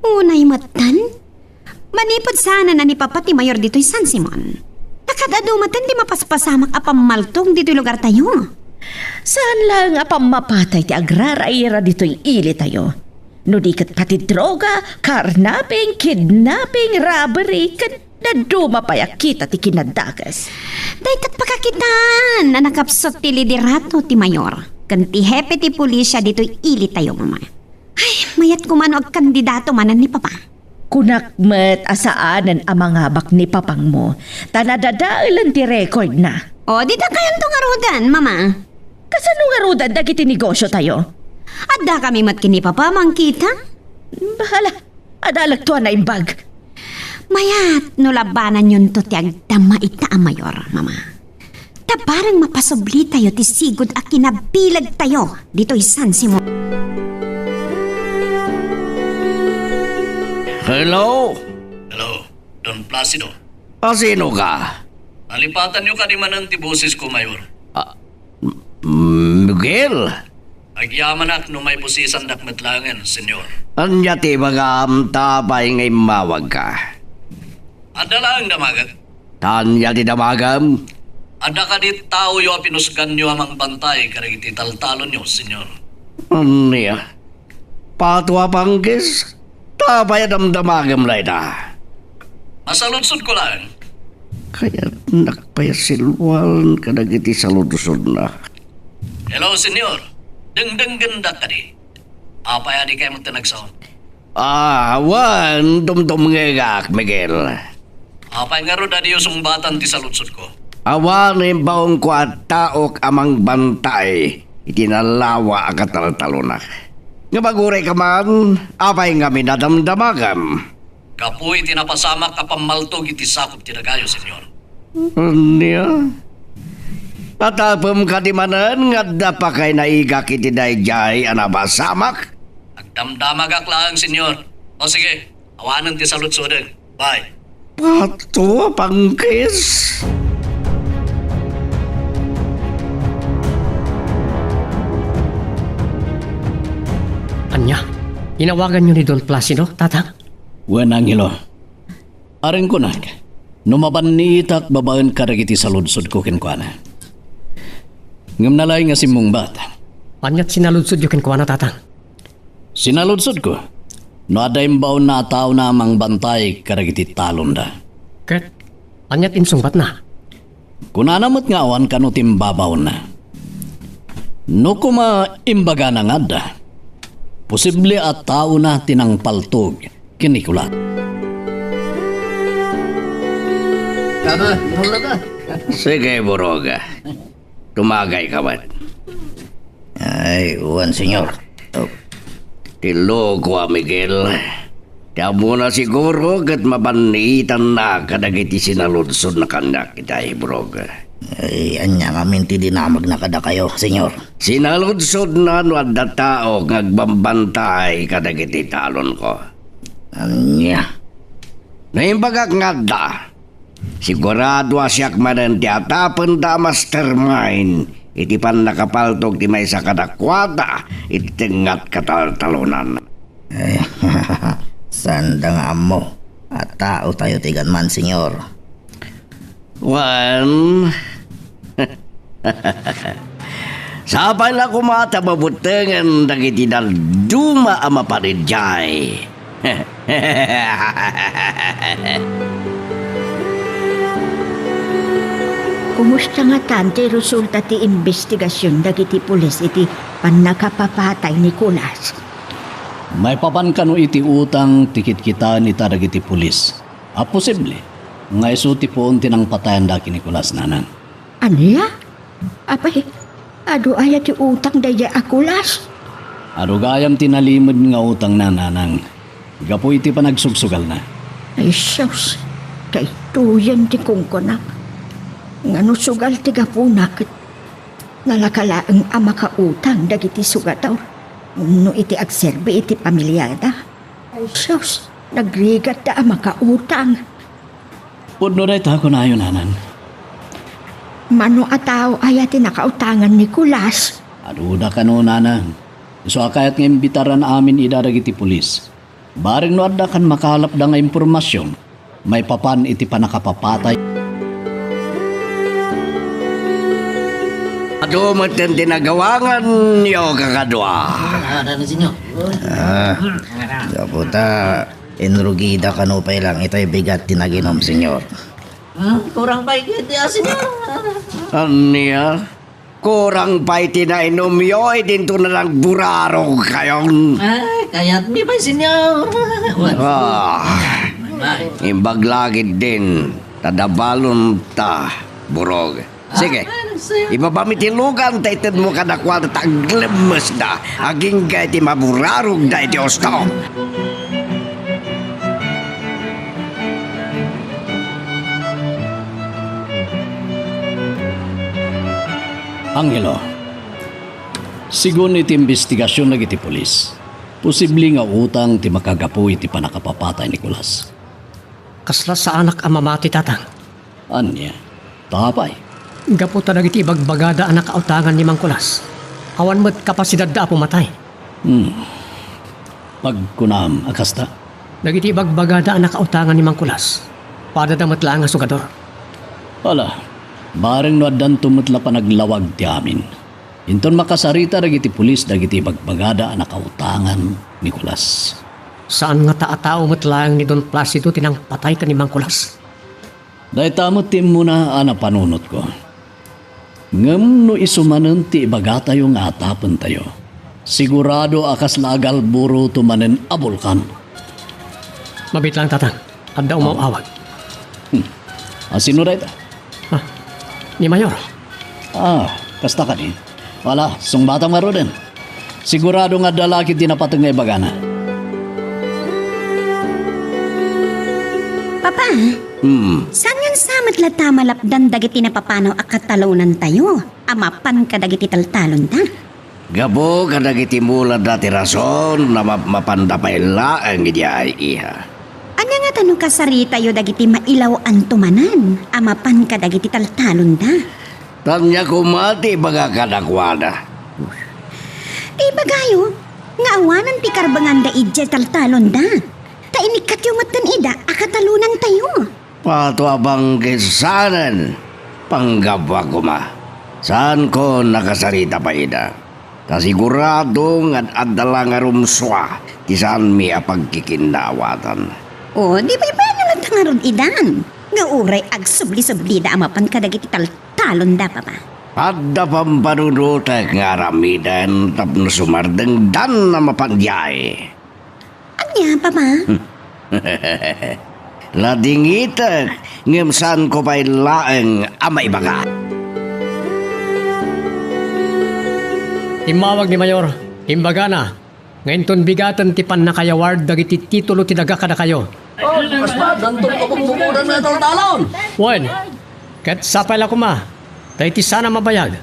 Unay matan? Manipod sana na ni Papa ti Mayor dito'y San Simon. Nakadadumatan di mapaspasamak a pamaltog dito'y lugar tayo. Saan lang apang mapatay ti agrarayra dito'y ili tayo? No di kat pati droga, karnaping, kidnapping, robbery, kat naduma payak kita ti kinadagas. Daytat pakakitan na nakapsot ti liderato ti Mayor. Kan ti hepe ti pulisya dito'y ili tayo mama. Ay, mayat kumano ag kandidato manan ni Papa. Kunakmet asaanan ang mga bak ni papang mo. Tanadadailan ti record na. O, di ta kayan tong arudan, mama. Kasanong arudan dagiti negosyo tayo? Adda kami mat kini Papa mangkita. Bahala, adalagtuan na imbag. Mayat, no labanan yun to ti agdama ita a Mayor, mama. Tabarang mapasubli tayo ti sigod a kinabilag tayo dito'y San Simon. Hello? Hello, Don Placido. Sino ka? Nalipatan niyo kanimanan ti boses ko, Mayor. Miguel? Agyaman ak no may busisan dakmetlangan, senyor. Anya ti mga amtabay ngay mawag ka? Ada lang damagat. Tanya ti damagam? Ada ka di tao yo pinusgan nyo amang bantay karagiti taltalon nyo, senyor. Anya? Patwa panggis? Tabay damdamagam lay na. Masaludsod ko lang. Kaya nakpayasilwal ka na giti sa ludusod na. Hello, senyor. Dengdeng ganda ka di. Apaya di kayo magtanagsaon. Wan, dumdum ngegak, Miguel. Apay nga ro dadi yung sumbatan ti saludsod ko. Awan yung baong ko at taok amang bantay. Itinalawa ang kataltalunak. Nga baguray ka man, apay nga minadamdamagam. Kapoy tinapasamak ka pamaltog iti sakop ti nagayo, senyor. Niya? Patapom ka di manan nga dapa kay naigak iti dayjay anabasamak? Agdamdamagak lang, senyor. O sige, awanan ti saludsoden. Bye. Pato, pangkis. Anya, inawagan nyo ni Don Placido, tatang? Wen Angelo. Aring ko na. Numaban ni itak babaan karagiti sa ludsod ko kinkwana. Ngam nalay nga si mong bata. Anyat sinaludsod yung kinkwana, tatang? Sinaludsod ko. No adayang baon na tao na amang bantay karagiti talon da. Ket, anyat insungbat na. Kunanamot nga awan kano timbabaw na. No kuma imbaga na nga da. Posible at tao na tinang paltog kinikulat. Sige, Boroga. Tumagay ka ba't? Ay, uwan senyor. Tiloko, Miguel. Tiyan mo na siguro kat mabanitan na kadagiti sinaludsod na kandak itay, brog. Ay, anya nga minti dinamag na kada kayo, senyor. Sinaludsod na no adda tao ngagbambantay kadagiti talon ko. Anya. Naimbagak nga da. Sigurado asyak manan ti atapan da mastermind. Iti pan nakapaltog ti may sa kadakwada. Iti tingat kataltalunan. Ay, sanda nga mo. At tao tayo tigan man, senyor. One. Sabay na kumata mabutangan dagiti duma ama paridjay. Kumusta nga tante resulta ti investigasyon dagiti pulis iti panakapapatay ni Kulas? May papan kano iti utang tikit kita ni taragiti pulis. Posible. Nga iso ti poon tinang patayan daki ni Kulas nanan. Aniya? Apay, ado aya ti utang daya a Kulas? Arugayam tinalimod nga utang na nanang. Gapo iti pa nagsugsugal na. Ay, sus, kay tuyan ti kungkonak. Ngano sugal ti gapunak. Nalakalaang ama ka utang dagiti sugataw. No iti agserbe iti pamilyada. Ay, sus, nagrigat da ama ka utang. Pudno rin ako na yun, nanan. Mano ataw aya ti nakautangan ni Kulas. Aruda ka no, nanang. So akayat nga imbitaran amin idaragiti pulis. Baring no adda kan makalap da nga impormasyon, may papan iti panakapapatay. Ado maten tinagawangan niyo kakadwa. Kaputa, enrugida ka no pa lang. Ito'y bigat tinaginom, senyor. Kurang pa ikiti senyor. Aniya? Kurang pa itinainom yo, idinto na lang buraro kayong. Ay, kaya't mi pa senyor. Imbaglagid din, tadabalon ta, burog. Sige, ibabamitilugan taitin mo kadakwada taglemes da, aging kay ti maburarog da iti osto. Angelo, sigun iti investigasyon lagi ti pulis. Posible nga utang ti makagapu iti panakapapatay ni Kulas. Kasla sa anak amamati tatang. Anya, tapay. Gapo talaga iti bagbagada anak kautangan ni Mang Kulas. Awan mo't kapasidad da pumatay. Pagkunam, akasta. Dagiti bagbagada anak kautangan ni Mang Kulas. Padadamat lang ang sugador. Wala, bareng no addan tumutla pa naglawag ti amin. Inton makasarita dagiti pulis dagiti bagbagada anak kautangan ni Kulas. Saan nga taatao mo't lang ni Don Placido tinang patay ka ni Mang Kulas? Dahil tamot tim muna ana panunot ko. Ngam no isumanen ti ibagata yung atapan tayo. Sigurado akas lagal buro tumanen abulkan. Mabit lang tatang. Adda umawawag. Asino rin? Ni Mayor. Kasta ka din. Wala, sung batang maro din. Sigurado nga dalaki dinapatang nga ibagana. Papa, saan nga samat lata malapdan dagiti napapanaw akatalunan tayo? Amapan ka dagiti taltalon ta? Gabo kadagiti mula dati rason na mapandapay laang iti ay iha. Anya nga tanong kasari tayo dagiti mailaw ang tumanan? Amapan ka dagiti taltalon ta? Tanya kumati baga kadakwada. Di bagayo, nga awanan ti karbangan da idje taltalon da. Ta inikat yung matan ida akatalunan tayo. Pato abang kisanan, panggabwa ko ma. Saan ko nakasarita pa ida? Kasigurado nga adala nga rumswa, ti saan mi apagkikindawatan. O, di ba iba nga lang tangarod idan? Nga uray ag subli-subli da amapan ka dagiti taltalon da papa. Adda pampanunutak nga ramidan tapno sumardeng dan na mapandyay. Anya, papa? Ladingitak, ngemsan ko pa'y laeng amay baga. Imawag ni Mayor. Imbaga na. Ngayon ton bigatan ti pan nakayaward dagiti titulo ti daga kada kayo. Wan, kat sapay la kuma, tayo ti sana mabayag.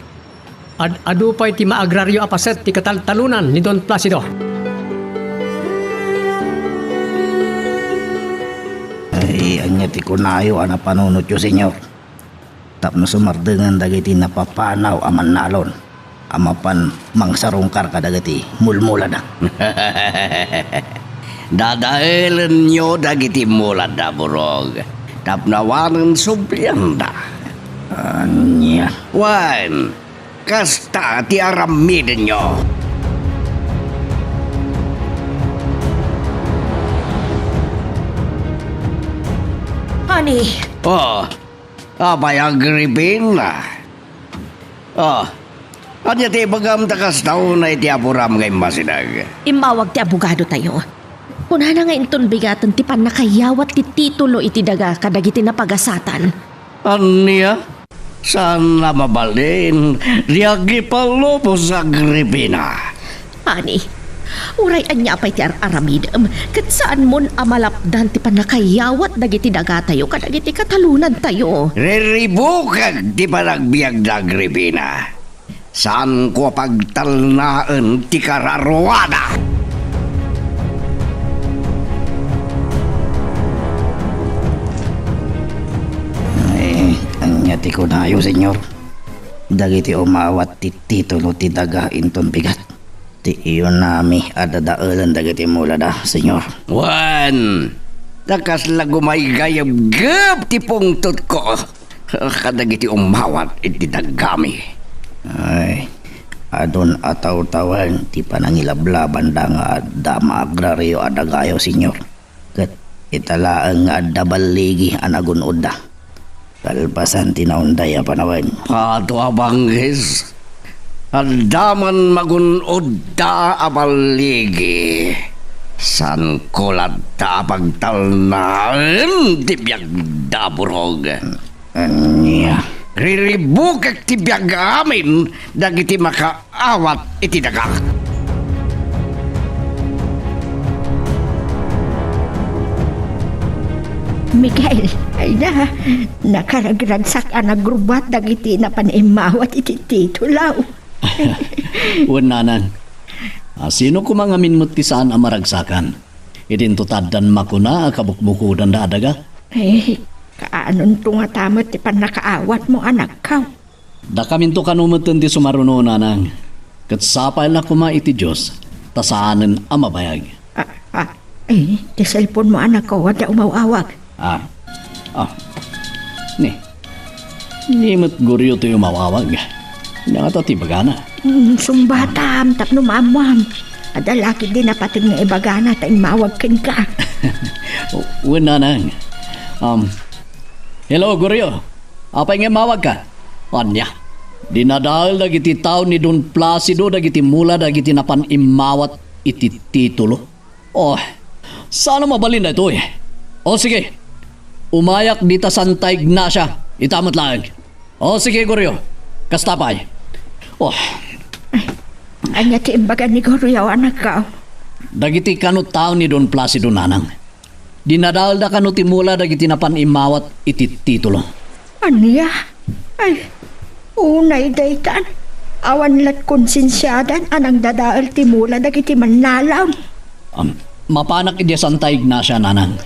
Adu pa ti maagraryo apaset ti kataltalunan ni Don Placido. Ay, anya ti kunayo ana panunot yo, senyor. Tapno sumardengan dagiti napapanaw aman nalon. Amapan mangsarungkar ka dagiti mulmula na. Dadahilan nyo dagiti mulad da burog. Tapnawanan sublianda. Anya. Wan, kasta ti aramidin nyo. Honey, Oh, abay agripin na. Oh, anya ti bagam takas tao na iti apuram ngay masinag. imawag ti abogado tayo. Kuna na nga inton bigatan ti pan nakayawat ti titulo iti daga kadagiti napagasatan. Anya? Saan na mabalin? Riagi palopos agripina. Honey, uray anya apay ti aramidem, kat saan mon amalapdan ti pan nakayawat dagiti daga tayo kadagiti katalunan tayo. Riribukag di pa nagbiag na agripina. Saan ko pagtalnaan ti kararwada? Ay, anya ti kunayo, senyor. Dagiti umawat ti titulo ti daga inton bigat. Ti iyon nami adadaalan dagiti mulada, senyor. Wan, takas lagumay gayab-gab ti pungtot ko. Kadagiti umawat iti dagami. Ay, adon ataw-tawan ti panangilablaban da nga adda maagraryo adagayo, senyor. Kat italaang nga adda baligi anagunod da. Kalpasan tinaunday a panawan. Pato abanghis. Andaman magunod da abaligi. San kulat da pagtalnaan ti biyag da burog. Anya. Riribukag ti biyag amin dagiti makaawat iti daga. Miguel, ay na, nakaragragsak ang nagrubat dagiti na panimawat iti titulaw. Wananan. Sino kumangamin mo ti saan amaragsakan? Idintutad dan makuna kabukbukudan da adaga? Eh, kaanon tungatamot ti panakaawat mo anak ka. Da kamin to kanumutan ti sumaruno nanang. Kat sapay na kuma iti Diyos, tasaanan amabayag. Ti cellphone mo anak ko, wada umawawag. Ni mat guryo to yung mawawag. Nga ti bagana. Sumbatam, tapno mamam. Adalaki din na pati nga ibagana tayong mawagkin ka. Wananan. Hello, guryo. Apay nga mawag ka? Anya. Dinadahal dagiti tao ni Don Placido dagiti mula dagiti napan imawat iti titulo. Oh, sana mabalin na ito eh. O sige, umayak dita Santa Ignacia, itamot lang. O sige, guryo. Kastapay. Oh, Anya ti imbaga ni Goryo anak ka. dagiti kanut tao ni Don Placido nanang. Dinadahal da kanut imula dagiti napan imawat iti titulo. Anya? Ay, unay daytan. Awan lat konsensyadan anang dadaal ti mula dagiti manlalam. Mapanak iti Santa Ignacia nanang.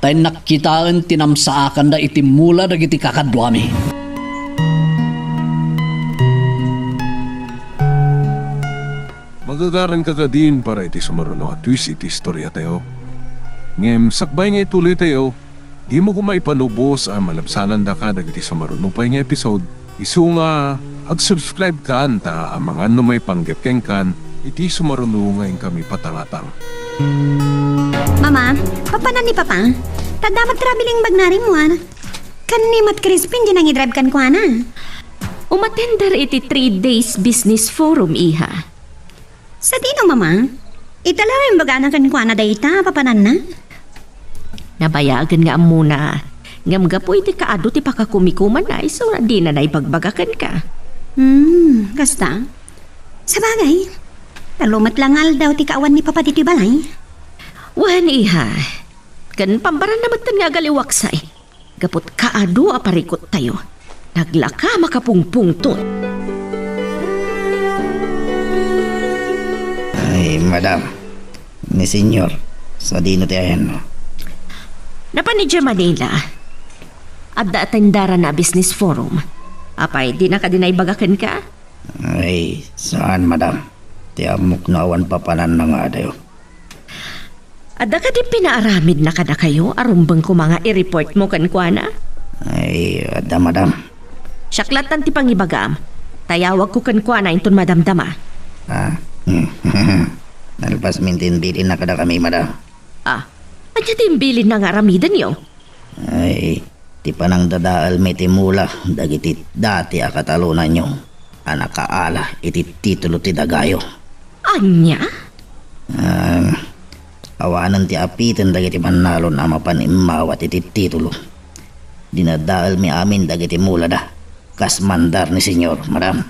Tay nakitaan tinamsaakan da iti mula dagiti kakadwami. Magagaran ka din para iti sumaruno at twist iti istorya tayo. Ngem, sakbay nga ituloy tayo, di mo kumaipanubos ang malabsanan da ka dagiti sumaruno pa nga episode. Isu nga, ag-subscribe ka ta ang mga may panggapkeng kan, iti sumaruno ngayon kami patangatang. Mama, papanan ni Papa? Tadamat traveling magnari mo, Kanimat Crispin, di nang i-drive kan ko, Umatender iti 3 days business forum, iha. Sa dino, Mama? Itala yung bagana kan ko, dayta, papanan na? Nabayagan nga muna. Ngam ga po iti kaado ti pakakumikuman na iso na di na naipagbagakan ka. Kasta? Sa bagay, Talumat langal daw ti kaawan ni Papa dito'y balay. Wan iha. Kan pambaran naman tan nga galiwaksay. Gapot kaado aparikot tayo. Naglaka makapungpungton. Ay, madam. Ni senyor, sa dino tiyahin mo. Napanidya Manila. Adda tendara na business forum. Apay, di na ka dinaibagakan ka? Ay, saan madam? Tiamok na awan papanan na nga dayo. Adda ka di pinaaramid na kada kayo arumbang ko mga i-report mo kan kuana? Ay, ada madam. Syaklatan ti pangibagam. Tayawag ko kan kuana inton madamdama. Ha? Nalpas mintin bilin na kada kami madam. Ah, adya timbilin na nga ramidan yo. Ay, ti panang dadaal may timula, dagiti dati akatalunan nyo. Anak kaala, iti titulo ti dagayo. Anya? Awanan ti apitan dagiti manalon na mapanimawat iti titulo. Dinadaal mi amin dagiti mula da. Kas mandar ni senyor, madam.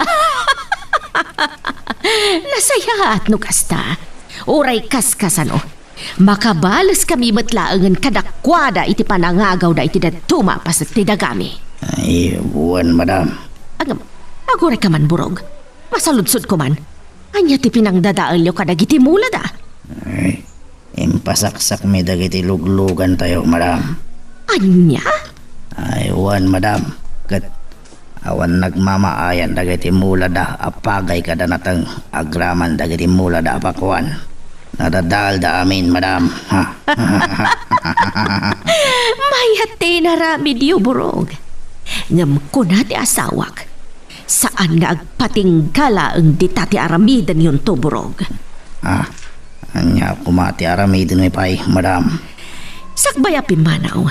Nasayaat no kasta. Uray kaskasano. Makabalas kami matlaangan kadakwada iti panangagaw da iti datuma pas ti dagami. Ay, buwan madam. Agam, aguray ka man burog. Masaludsod ko man. Anya ti pinangdadaal yo kadagiti mula da. Ay, impasaksak mi dagiti luglugan tayo, madam. Anya? Ay, wan madam. Kat awan nagmamaayan dagiti mula da apagay kada natang agraman dagiti mula da apakuan. Nadadal da amin, madam. Ha? Mayate na rami diyo burog. Ngam ko na ti asawak. Saan nga agpatinggala ang ditati aramidan yun to burog? Ah, anya kumati aramidin may pay, madam. Sakbaya pimanaw.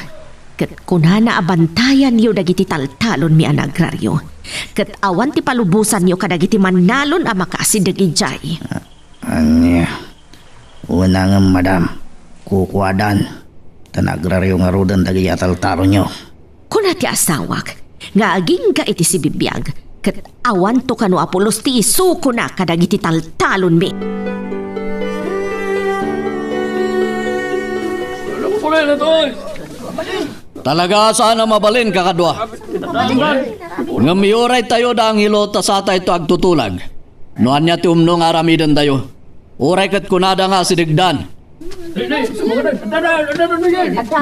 Kat kunana abantayan yo dagiti taltalon mi anagraryo. Kat awan ti palubusan yo kadagiti manalon a makasidagi jay. Anya, una nga madam, kukwadan. Tanagraryo nga rudan dagi ataltalo nyo. Kuna ti asawak, nga aging ka iti si bibiyag. Kat awan to kano apulos ti isuko na kadagiti taltalon mi. Talaga sana mabalin kakadwa. Nga miyoray tayo da ang hilota sa tayo ito agtutulag. Noan niya ti umno nga aramidan tayo. Uray kat kunada nga si Digdan.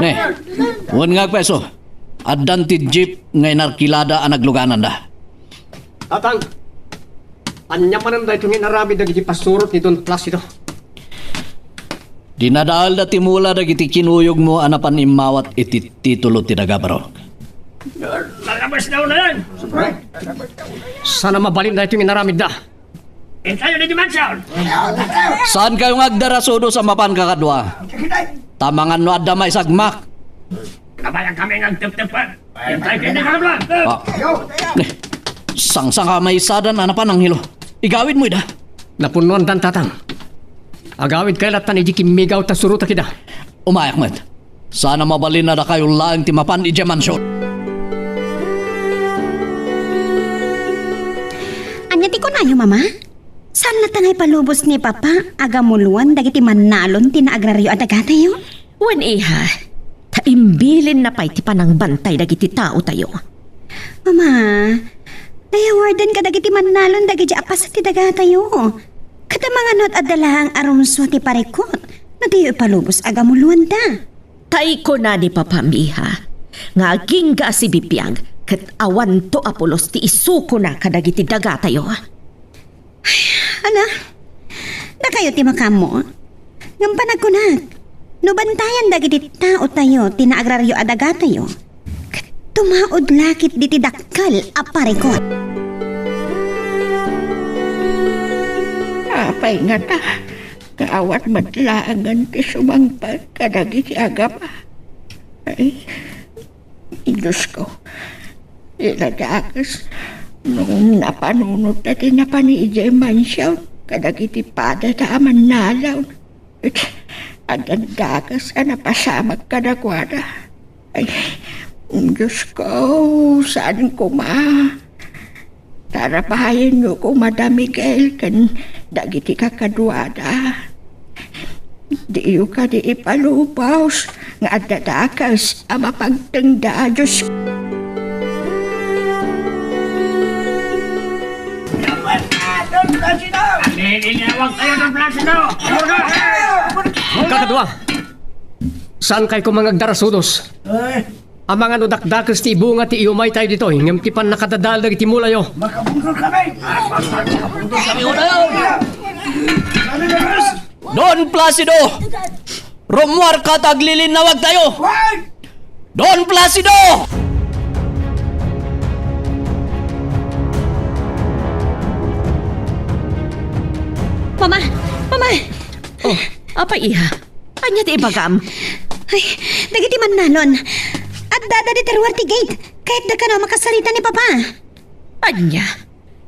Ne, huwag nga peso. Addan ti jeep ngay narkilada ang nagluganan da. Atang, anya pa nang dahil itong inaramid na giti pasurot ni Don Plas ito. Dinadaal da timula da giti kinuyog mo anapan imawat iti titulo ti Dagabaro. Lalabas daw na yan. Sana mabalin dahil itong inaramid na. Tayo na dimansyon. Saan kayong agdarasudo sa mapan kakadwa? Tamangan no adda may sagmak. Kabayang kami ng tip-tipan. Tayo hindi ka naman. Sangsang ka may sadan anapan ang hilo. Igawid mo ida. Napunuan dan tatang. Agawid kay latan iji kimigaw ta suruta kida. Umayak met. Sana mabalin na da kayo lang ti mapan ije mansyon. Anya ti ko na yo, mama? Saan na tangay palubos ni Papa? Agamuluan dagiti manalon ti naagraryo adaga tayo? Wan iha, taimbilin na pa'y ti panang bantay dagiti tao tayo. Mama, nayawardan ka dagiti manalon dagiti apas ti daga tayo. Kada mga not adalahang arumso ti parikot, na tayo ipalubos agamuluan da. Tay ko na ni Papa Miha, nga aging ga si bipiyag, kat awan to apulos ti isuko na kadagiti daga tayo. Ala, na kayo ti makamo. Ngampanag ko na, no bantayan dagiti tao tayo, tinaagraryo adaga tayo. Tumaod lakit di ti dakkal aparikot. Apay nga ta, kaawat matlaangan ti sumangpag kadagiti agama. Ay, Diyos ko, iladakas, nung napanunod na tinapaniijay mansyaw, kadagiti pada ta aman nalaw. At ang dakas na napasamag kadakwada. Ay, Diyos ko, saan ko ma? Tarapahayin niyo ko, Madam Miguel, kan dagiti kakaduada. Diyo ka di ipalupaws nga adadakas ang mapagtengda, Diyos. Kakadwa, saan kay ko mga agdarasudos? Ang mga nudakdakas ti ibunga ti iumay tayo dito, ngam ti pan nakadadal dagi ti mulayo. Don Placido! Romuar ka taglilinawag tayo! Don Placido! Mama! Mama! Oh, apa iha? Anya ti ibagam? Ay, dagiti man nalon. At dada di terwarti gate. Kahit da ka na makasarita ni Papa. Anya?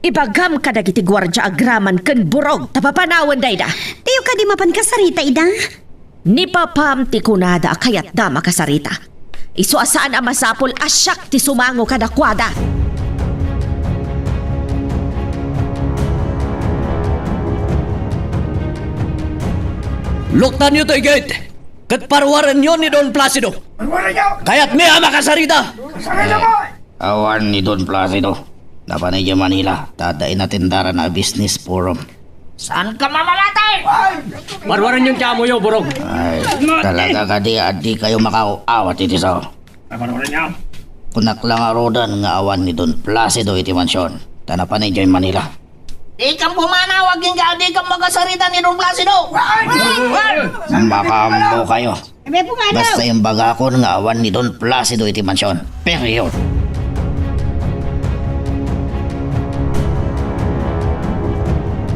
Ibagam ka dagiti gwardya agraman ken burog tapapanawan dayda. Tiyo ka di mapan kasarita, ida. Ni papam ti kunada kayat da makasarita. Isu asaan ang masapol asyak ti sumango kadakwada. Luktan nyo to gate! Kat parwaran nyo ni Don Placido! Kaya't may makasarita! Awan ni Don Placido. Dapat na Manila, tadain natin dara na business forum. Saan ka mamamatay? Marwaran yung tiamo yo, burog. Ay, talaga ka di kayo makauawat iti sao. Kunak lang arodan nga awan ni Don Placido iti mansyon. Tanapan ni Manila. Di kang pumanawag yung di kang magkasarita ni Don Placido. Makambo kayo. Basta yung bagakon nga awan ni Don Placido iti mansyon. Period.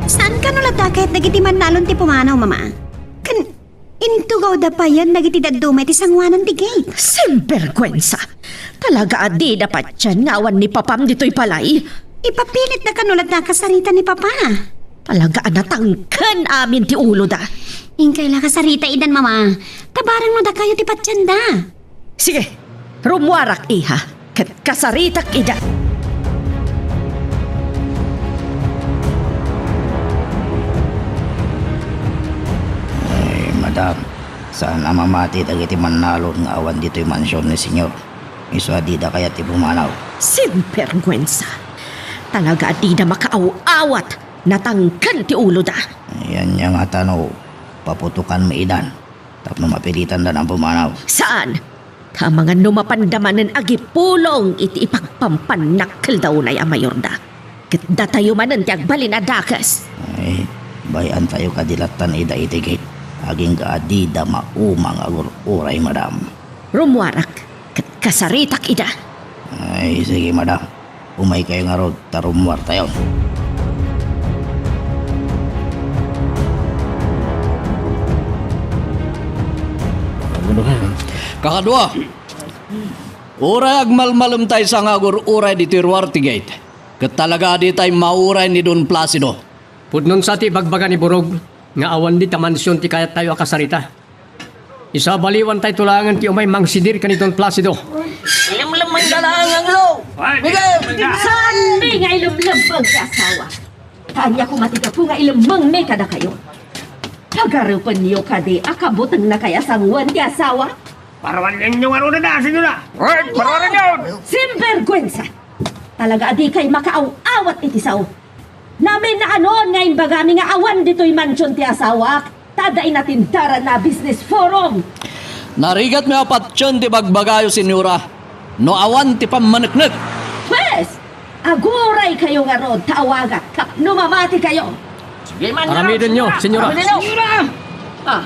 Saan ka nulata kahit nagiti man nalon ti pumanaw, Mama? Kan, intugaw da pa yan nagiti dadumay ti sangwanan ti gate. Simperkwensa. Talaga adi dapat yan ngawan ni papam dito'y palay. Ipapilit na kanulat na kasarita ni Papa. Talaga natangkan amin ti ulo da. Ingkay la kasarita idan, Mama. Tabarang mo da kayo ti patsyanda. Sige, rumwarak iha. Kat kasaritak ida. Madam, saan na mamati dagiti manalon nga awan dito'y mansyon ni senyor. Isu adida kaya ti pumanaw. Simperkwensa. Talaga di na makaaw-awat. Natangkan ti ulo da. Yan yung atano, paputukan maidan. Tapno mapilitan na ng pumanaw. Saan? Ta mga numapandaman ng agipulong iti ipagpampannakkel daw na yung mayor da. Kitda tayo manan ti agbalin adakas. Ay, bayan tayo kadilatan ida itigit. Aging kaadida maumang agur uray, madam. Rumwarak. Kat kasaritak ida. Ay, sige, madam. Umay kayo nga rod, tarumwar tayo. Kakadwa! Uray agmalmalum tayo sa ngagur uray di Tirwarti Gate. Kat talaga di tayo mauray ni Don Placido. Pudnon sa ti bagbaga ni burog, nga awan di tamansyon ti kayat tayo akasarita. Isa baliwan tayo tulangan ti umay mangsidir ka ni Don Placido. Ilam-lamang galang ang lo. Saan may nga ilumlambang sa asawa? Kanya ko matiga po nga ilumang may kada kayo. Tagarupan niyo kadi akabutang na kaya sangwan di asawa? Parawan yung ano na dasin nyo na. Parawan yun. Simperkwensa! Talaga adi kay makaaw-awat iti sao. Namin na anon nga imbagami nga awan dito'y mansyon ti asawa. Tadain natin dara na business forum. Narigat mi apat yun ti bagbagayo, senyora. No awan ti pamaneknek. Pwes, aguray kayo nga rod, tawagat, numamati kayo. Sige man. Paramidin nyo, senyora. Ah,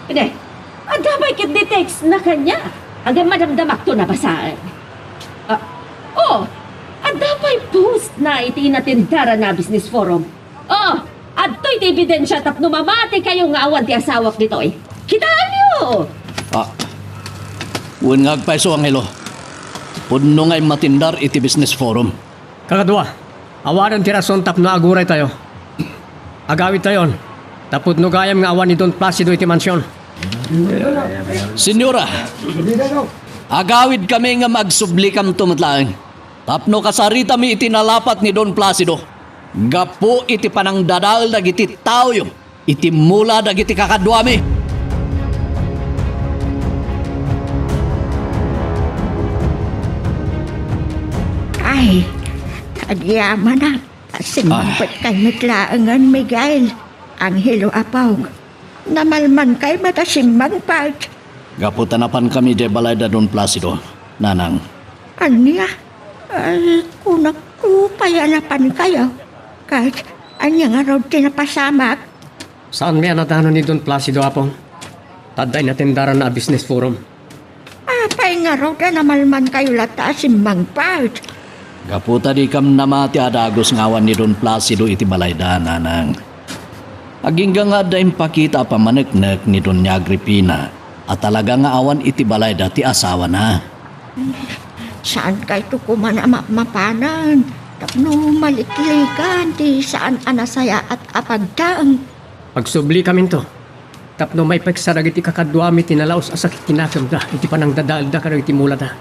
hindi. Adamay kit detects na kanya. Hanggang madamdamak to na basaan. Adamay post na iti natin dara na business forum. Adto'y ti ebidensya tapno mamati kayo nga awan ti asawak dito eh. Kitaan nyo! Uwan nga agpaiso ang hilo. Pudno nga'y matindar iti business forum. Kakadwa, awanan ti rason tapno aguray tayo. Agawid tayon. Tapod no gayam nga awan ni Don Placido iti mansyon. Senyora, agawid kami nga magsublikam tumatlaang. Tapno kasarita mi itinalapat ni Don Placido. Gapo iti panang dadal dagiti tao yo. Iti mula dagiti kakadwami. Ay, agyaman na. Sinumpot kay naglaangan, Miguel. Ang hilo apaw. Namalman kay matasimbang part. Gapo tanapan kami de Balayda Don Placido. Nanang, Anya? Ay, kunak ko payanapan kayo. Kahit anya nga raw tinapasamak. Saan may anatano ni Don Placido apong? Taday na tindaran na business forum. Apay nga raw na namalman kayo lata simbang part. gapo tadi kam namati adagos ngawan ni Don Placido iti Balayda, nanang. Agingga nga da impakita pamaneknek ni Don Agripina at talaga nga awan iti Balayda ti asawa na. Saan kayo tukuman mapanan? Tapno maliklikan di saan anasaya at apagdaang. Pagsubli kami to. Tapno may pagsadag iti kakadwami tinalaos asakit kinakam da. Iti panang dadaal da karag iti mula da.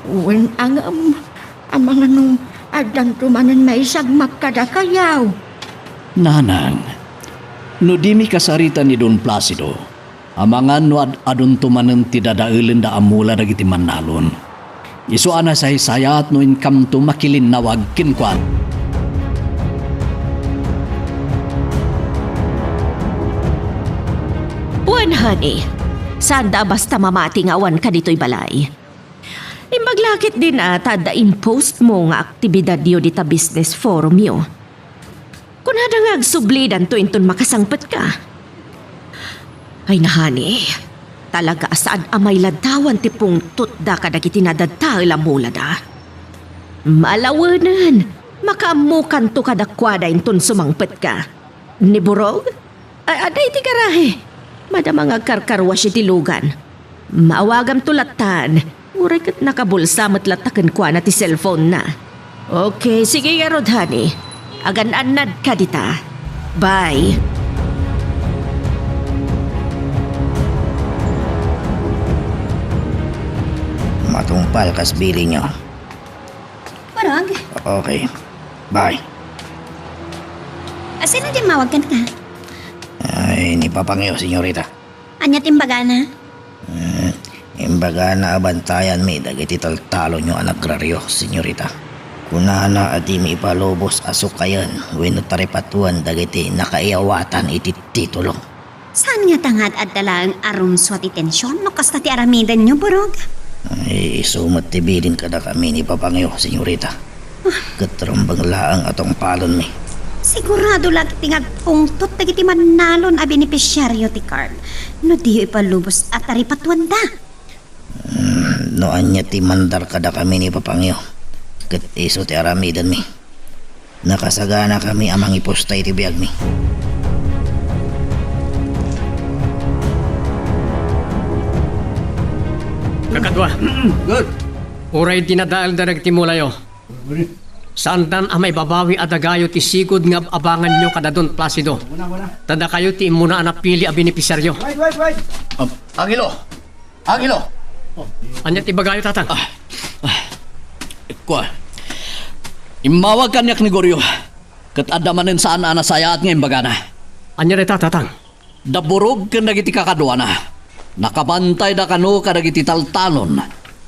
Uwin ang mga nung adang tumanan may sagmak kada kayaw. Nanang, no di mi kasarita ni Don Placido, amangan no adun tumanen ti dadailen da amula dagiti manalon. Isu ana say-sayat no income to makilin nawag kinkwan. Buwan, honey. Sanda basta mamati nga awan ka dito'y balay. Imbaglakit din ata da impost mo nga aktibidad yo dita business forum yo. Kung hada nga agsublidan to inton makasangpet ka. Ay na, honey. Talaga saan amay ladawan ti pungtot da kadagiti nadadta ilamula da. Malawanan. Makamukan to kadakwada inton sumangpet ka. Ni Burog? Aday ti garahe. Madamang agkarkarwas iti lugan. Maawagam tulatan. Uray kat nakabulsa matlatakan kwa na ti cellphone na. Okay, sige nga rod, honey. Agan-anad ka dita. Bye. Matungpal kas bili nyo. Barog, Okay. Bye. asin na di mawag ka na ka? Ay, ni papangyo, senyorita. Anya timbaga na? Imbaga na abantayan mi dagiti taltalo nyo anagraryo, senyorita. Kunana at mi ipalubos asukayan wenno taripatuan dagiti nakaiyawatan iti titulo. Saan nga tangad at dalang arum swati tensyon no kasta ti aramidan nyo, Burog? Ay, sumat tibidin kada kami ni papangyo, senyorita. Katrambang laang atong palon mi. Sigurado lagi tingag pungtot dagiti manalon a benepisyaryo ti Carl. No diyo ipalubos at taripatuan da. No anya ti mandar kada kami ni papangyo. Kat iso ti aramidan mi. Nakasagana kami amang ipostay ti biyag mi. Kakadwa. Good. Uray dinadaal da nagtimula yo. Sandan amay babawi adagayo ti sigod nga abangan nyo kada Don Placido. Tada kayo ti imuna anapili a benepisyaryo. Angelo! Angelo! Anya ti bagayo tatang? Kwa. Imawag kanyak ni Goryo. Kat adamanin saan anasaya at ngayon bagana. Anya reta tatang? Daburog ka nagiti kakadwa na. Nakabantay da kano ka nagiti taltalon.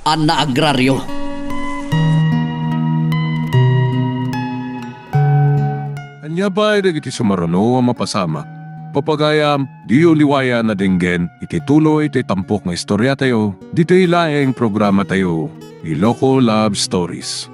An na agraryo. Anya ba iti sumarano ang mapasama? Papagayam, di uliwaya na dinggen, iti tuloy iti tampok nga istorya tayo, dito ilaing programa tayo, Iloko Love Stories.